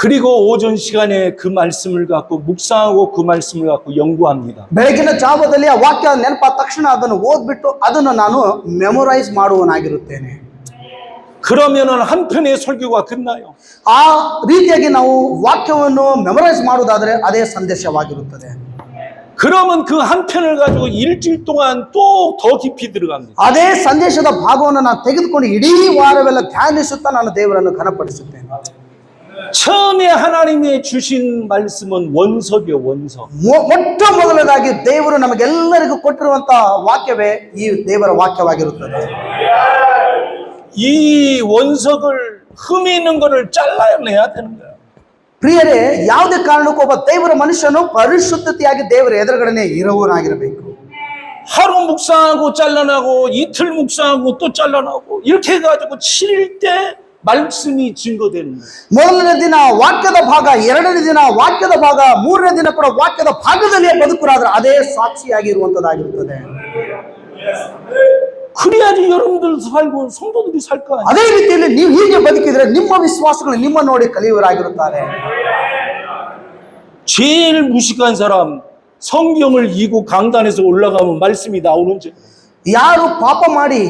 그리고 오전 시간에 그 말씀을 갖고 묵상하고 그 말씀을 갖고 연구합니다. ಬೆಳಗಿನ ಜಾವದಲ್ಲಿ ಆ ವಾಕ್ಯ ನೆನಪಾದ ತಕ್ಷಣ ಅದನ್ನು ಓದ್ಬಿಟ್ಟು ಅದನ್ನು ನಾನು ಮೆಮೊರೈಸ್ ಮಾಡುವನಾಗಿರುತ್ತೇನೆ. 그러면은 한 편의 설교가 끝나요. ಆ ರೀತಿಯಾಗಿ ನಾವು ವಾಕ್ಯವನ್ನು ಮೆಮೊರೈಸ್ ಮಾಡುವುದಾದರೆ ಅದೇ ಸಂದೇಶವಾಗಿರುತ್ತದೆ. 그러면 그 한 편을 가지고 일주일 동안 또 더 깊이 들어갑니다. ಅದೇ ಸಂದೇಶದ ಭಾಗವನ್ನು ನಾನು ತೆಗೆದುಕೊಂಡು ಇಡೀ ವಾರವೆಲ್ಲ ಧ್ಯಾನಿಸುತ್ತಾ ನಾನು ದೇವರನ್ನು ಘನಪಡಿಸುತ್ತೇನೆ. 처음에 하나님이 주신 말씀은 원석이요, 원석. ಮೊಟ್ಟ ಮೊದಲನೇದಾಗಿ ದೇವರು ನಮಗೆಲ್ಲರಿಗೂ ಕೊಟ್ಟಿರುವಂತಹ ವಾಕ್ಯವೇ ಈ ದೇವರ ವಾಕ್ಯವಾಗಿರುತ್ತದೆ. 이 원석을 흠이 있는 거를 잘라내야 되는 거예요. ಪ್ರಿಯರೇ, ಯಾವುದೇ ಕಾರಣಕ್ಕೂ ಒಬ್ಬ ದೇವರ ಮನುಷ್ಯನು ಪರಿಶುದ್ಧತೆಯಾಗಿ ದೇವರ ಎದುರುಗಡೆನೆ ಇರುವವನಾಗಿರಬೇಕು. 하루 묵상하고 잘라나고 이틀 묵상하고 또 잘라나고 이렇게 해가지고 7일 때 말씀이 증거되는 거예요. ಮೊದಲನೇ ದಿನ ವಾಕ್ಯದ ಭಾಗ, ಎರಡನೇ ದಿನ ವಾಕ್ಯದ ಭಾಗ, ಮೂರನೇ ದಿನ ಕೂಡ ವಾಕ್ಯದ ಭಾಗದಲ್ಲಿಯೇ ಬದುಕುರಾದ್ರೆ ಅದೇ ಸಾಕ್ಷಿಯಾಗಿರುವಂತದ್ದಾಗಿರುತ್ತದೆ. 그래야지 여러분들 살고 성도들이 살 거 아니에요. ಅದೇ ರೀತಿಯಲ್ಲಿ ನೀವು ಹೀಗೆ ಬದುಕಿದ್ರೆ ನಿಮ್ಮ ವಿಶ್ವಾಸಗಳು ನಿಮ್ಮ ನೋಡಿ ಕಲಿಯುವರಾಗಿರುತ್ತಾರೆ. 제일 무식한 사람, 성경을 이고 강단에서 올라가면 말씀이 나오는지. ಯಾರು ಪಾಪ ಮಾಡಿ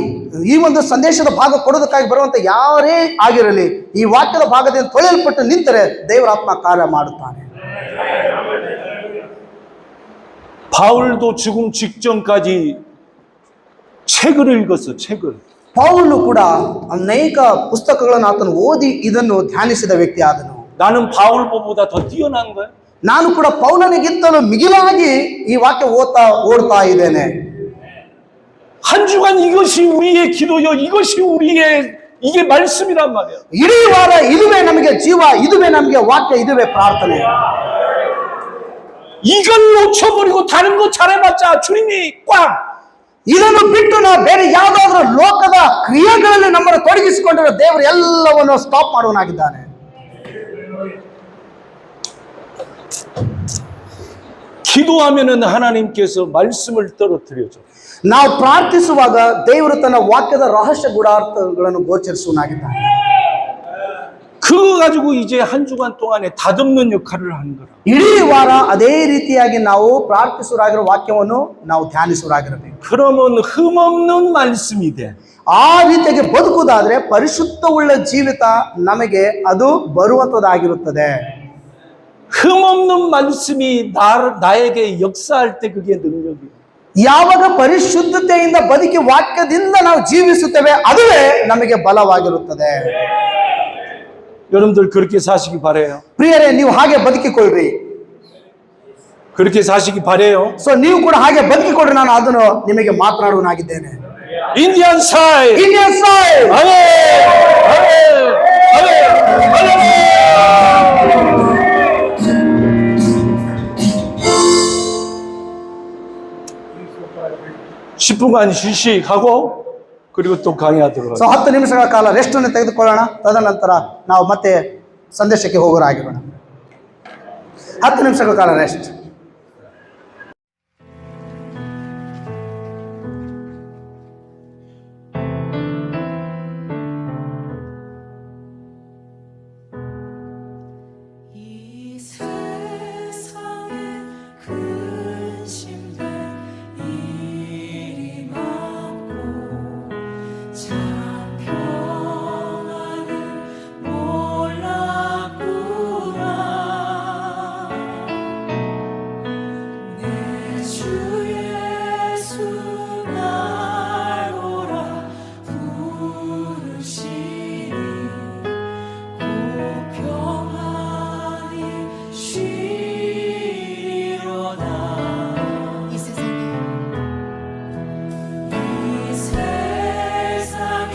ಈ ಒಂದು ಸಂದೇಶದ ಭಾಗ ಕೊಡೋದಕ್ಕಾಗಿ ಬರುವಂತ ಯಾರೇ ಆಗಿರಲಿ, ಈ ವಾಕ್ಯದ ಭಾಗದಿಂದ ತೊಳೆಯಲ್ಪಟ್ಟು ನಿಂತರೆ ದೇವರ ಆತ್ಮ ಕಾರ್ಯ ಮಾಡುತ್ತಾನೆ. 바울도 죽음 직전까지 책을 읽었어, 책을. ಪೌಲನು ಕೂಡ ಅನೇಕ ಪುಸ್ತಕಗಳನ್ನು ಆತನು ಓದಿ ಇದನ್ನು ಧ್ಯಾನಿಸಿದ ವ್ಯಕ್ತಿ ಆದನು. 나는 바울보다 더 뛰어난 거야. ನಾನು ಕೂಡ ಪೌಲನಿಗಿಂತಲೂ ಮಿಗಿಲಾಗಿ ಈ ವಾಕ್ಯ ಓಡ್ತಾ ಇದ್ದೇನೆ. 한 주간 이것이 우리의 기도요, 이것이 우리의 이게 말씀이란 말이야. ಇಡೀ ವಾರ ಇದುವೇ ನಮಗೆ ಜೀವ, ಇದುವೇ ನಮಗೆ ವಾಕ್ಯ, ಇದುವೇ ಪ್ರಾರ್ಥನೆ. 이걸 놓쳐버리고 다른 거 잘해봤자 주님이 꽉. ಇದನ್ನು ಬಿಟ್ಟು ನಾವು ಬೇರೆ ಯಾವುದಾದ್ರೂ ಲೋಕದ ಕ್ರಿಯೆಗಳಲ್ಲಿ ನಮ್ಮನ್ನು ತೊಡಗಿಸಿಕೊಂಡರೆ ದೇವರು ಎಲ್ಲವನ್ನು ಸ್ಟಾಪ್ ಮಾಡುವನಾಗಿದ್ದಾನೆ. 기도하면은 하나님께서 말씀을 떨어뜨려줘. ನಾವು ಪ್ರಾರ್ಥಿಸುವಾಗ ದೇವರು ತನ್ನ ವಾಕ್ಯದ ರಹಸ್ಯ ಗುಣಾರ್ಥಗಳನ್ನು ಗೋಚರಿಸುವನಾಗಿದ್ದಾನೆ. 그거 가지고 이제 한 주간 동안에 다듬는 역할을 하는 거라. ಇಡೀ ವಾರ ಅದೇ ರೀತಿಯಾಗಿ ನಾವು ಪ್ರಾರ್ಥಿಸುವರಾಗಿರೋ ವಾಕ್ಯವನ್ನು ನಾವು ಧ್ಯಾನಿಸುವರಾಗಿರಬೇಕು. 그러면 흠없는 말씀이 돼. ಆ ರೀತಿಯಾಗಿ ಬದುಕುವುದಾದ್ರೆ ಪರಿಶುದ್ಧವುಳ್ಳ ಜೀವಿತ ನಮಗೆ ಅದು ಬರುವಂತದ್ದಾಗಿರುತ್ತದೆ. 흠없는 말씀이 나에게 역사할 때 그게 능력이에요. ಯಾವಾಗ ಪರಿಶುದ್ಧತೆಯಿಂದ ಬದುಕಿ ವಾಕ್ಯದಿಂದ ನಾವು ಜೀವಿಸುತ್ತೇವೆ ಅದುವೇ ನಮಗೆ ಬಲವಾಗಿರುತ್ತದೆ. 여러분들 그렇게 사시기 바래요. ಪ್ರಿಯರೇ, ನೀವು ಹಾಗೆ ಬದುಕಿಕೊಳ್ಳ್ರಿ. 그렇게 사시기 바래요. ಸೊ ನೀವು ಕೂಡ ಹಾಗೆ ಬದುಕಿಕೊಳ್ಳ್ರಿ. ನಾನು ಅದನ್ನು ನಿಮಗೆ ಮಾತನಾಡುವನಾಗಿದ್ದೇನೆ. 인디안 사이. Indian soil. 아멘. 아멘. 아멘. 아멘. 10분간 휴식하고 그리고 또 강의하도록 ಸೊ 10 ನಿಮಿಷಗಳ ಕಾಲ ರೆಸ್ಟ್ ಅನ್ನು ತೆಗೆದುಕೊಳ್ಳೋಣ. ತದನಂತರ ನಾವು ಮತ್ತೆ ಸಂದೇಶಕ್ಕೆ ಹೋಗೋರಾಗಿರೋಣ. 10 ನಿಮಿಷಗಳ ಕಾಲ ರೆಸ್ಟ್. 이 세상에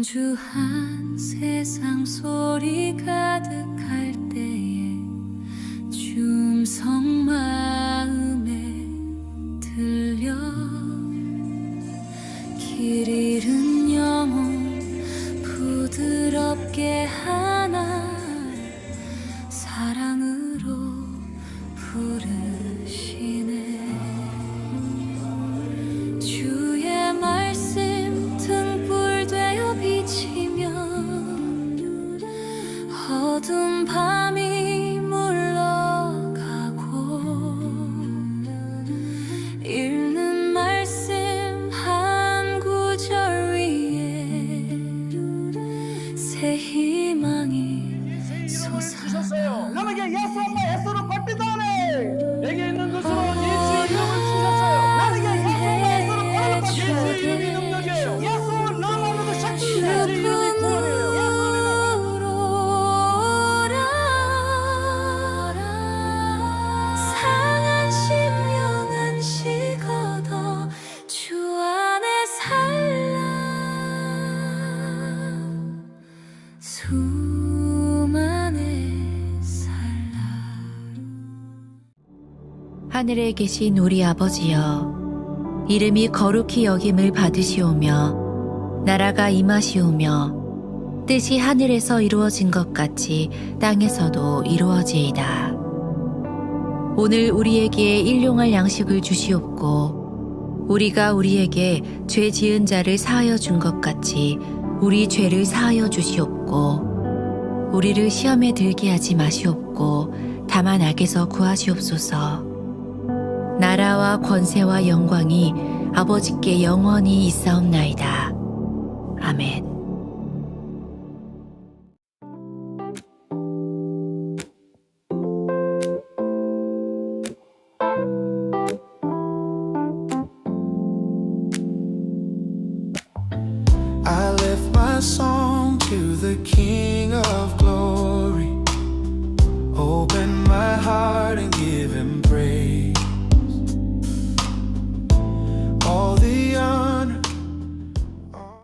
분주한 세상 소리 가득할 때에 주음성 마음에 들려 길 잃은 영혼 부드럽게 하나 사랑으로 부르시네. 주의 말씀 등불 되어 비치면 어두운 밤이 물러가고 읽는 말씀 한 구절 위에 새 희망이 솟아나. ನಮಗೆ ಯೇಸು ಎಂಬ ಹೆಸರು ಕೊಟ್ಟಿದ್ದಾನೆ. 내게 있는 것으로 예수 이름을 주셨어요. ನನಗೆ ಯೇ수 ಎಂಬ ಹೆಸರು ಕೊಡಲ್ಪಟ್ಟಿದೆ. 예수 이름이 능력이에요. 예수 나만으로 ಶಕ್ತಿಯಿದೆ. 예수 이름이 구원이에요. 상한 심령 안식 얻어 주 안에 살라. 수만에 살라. 하늘에 계신 우리 아버지여, 이름이 거룩히 여김을 받으시오며 나라가 임하시오며 뜻이 하늘에서 이루어진 것 같이 땅에서도 이루어지이다. 오늘 우리에게 일용할 양식을 주시옵고 우리가 우리에게 죄 지은 자를 사하여 준 것 같이 우리 죄를 사하여 주시옵고 우리를 시험에 들게 하지 마시옵고 다만 악에서 구하시옵소서. 나라와 권세와 영광이 아버지께 영원히 있사옵나이다. 아멘. I lift my song to the King of Glory. Open my heart and give him praise. All the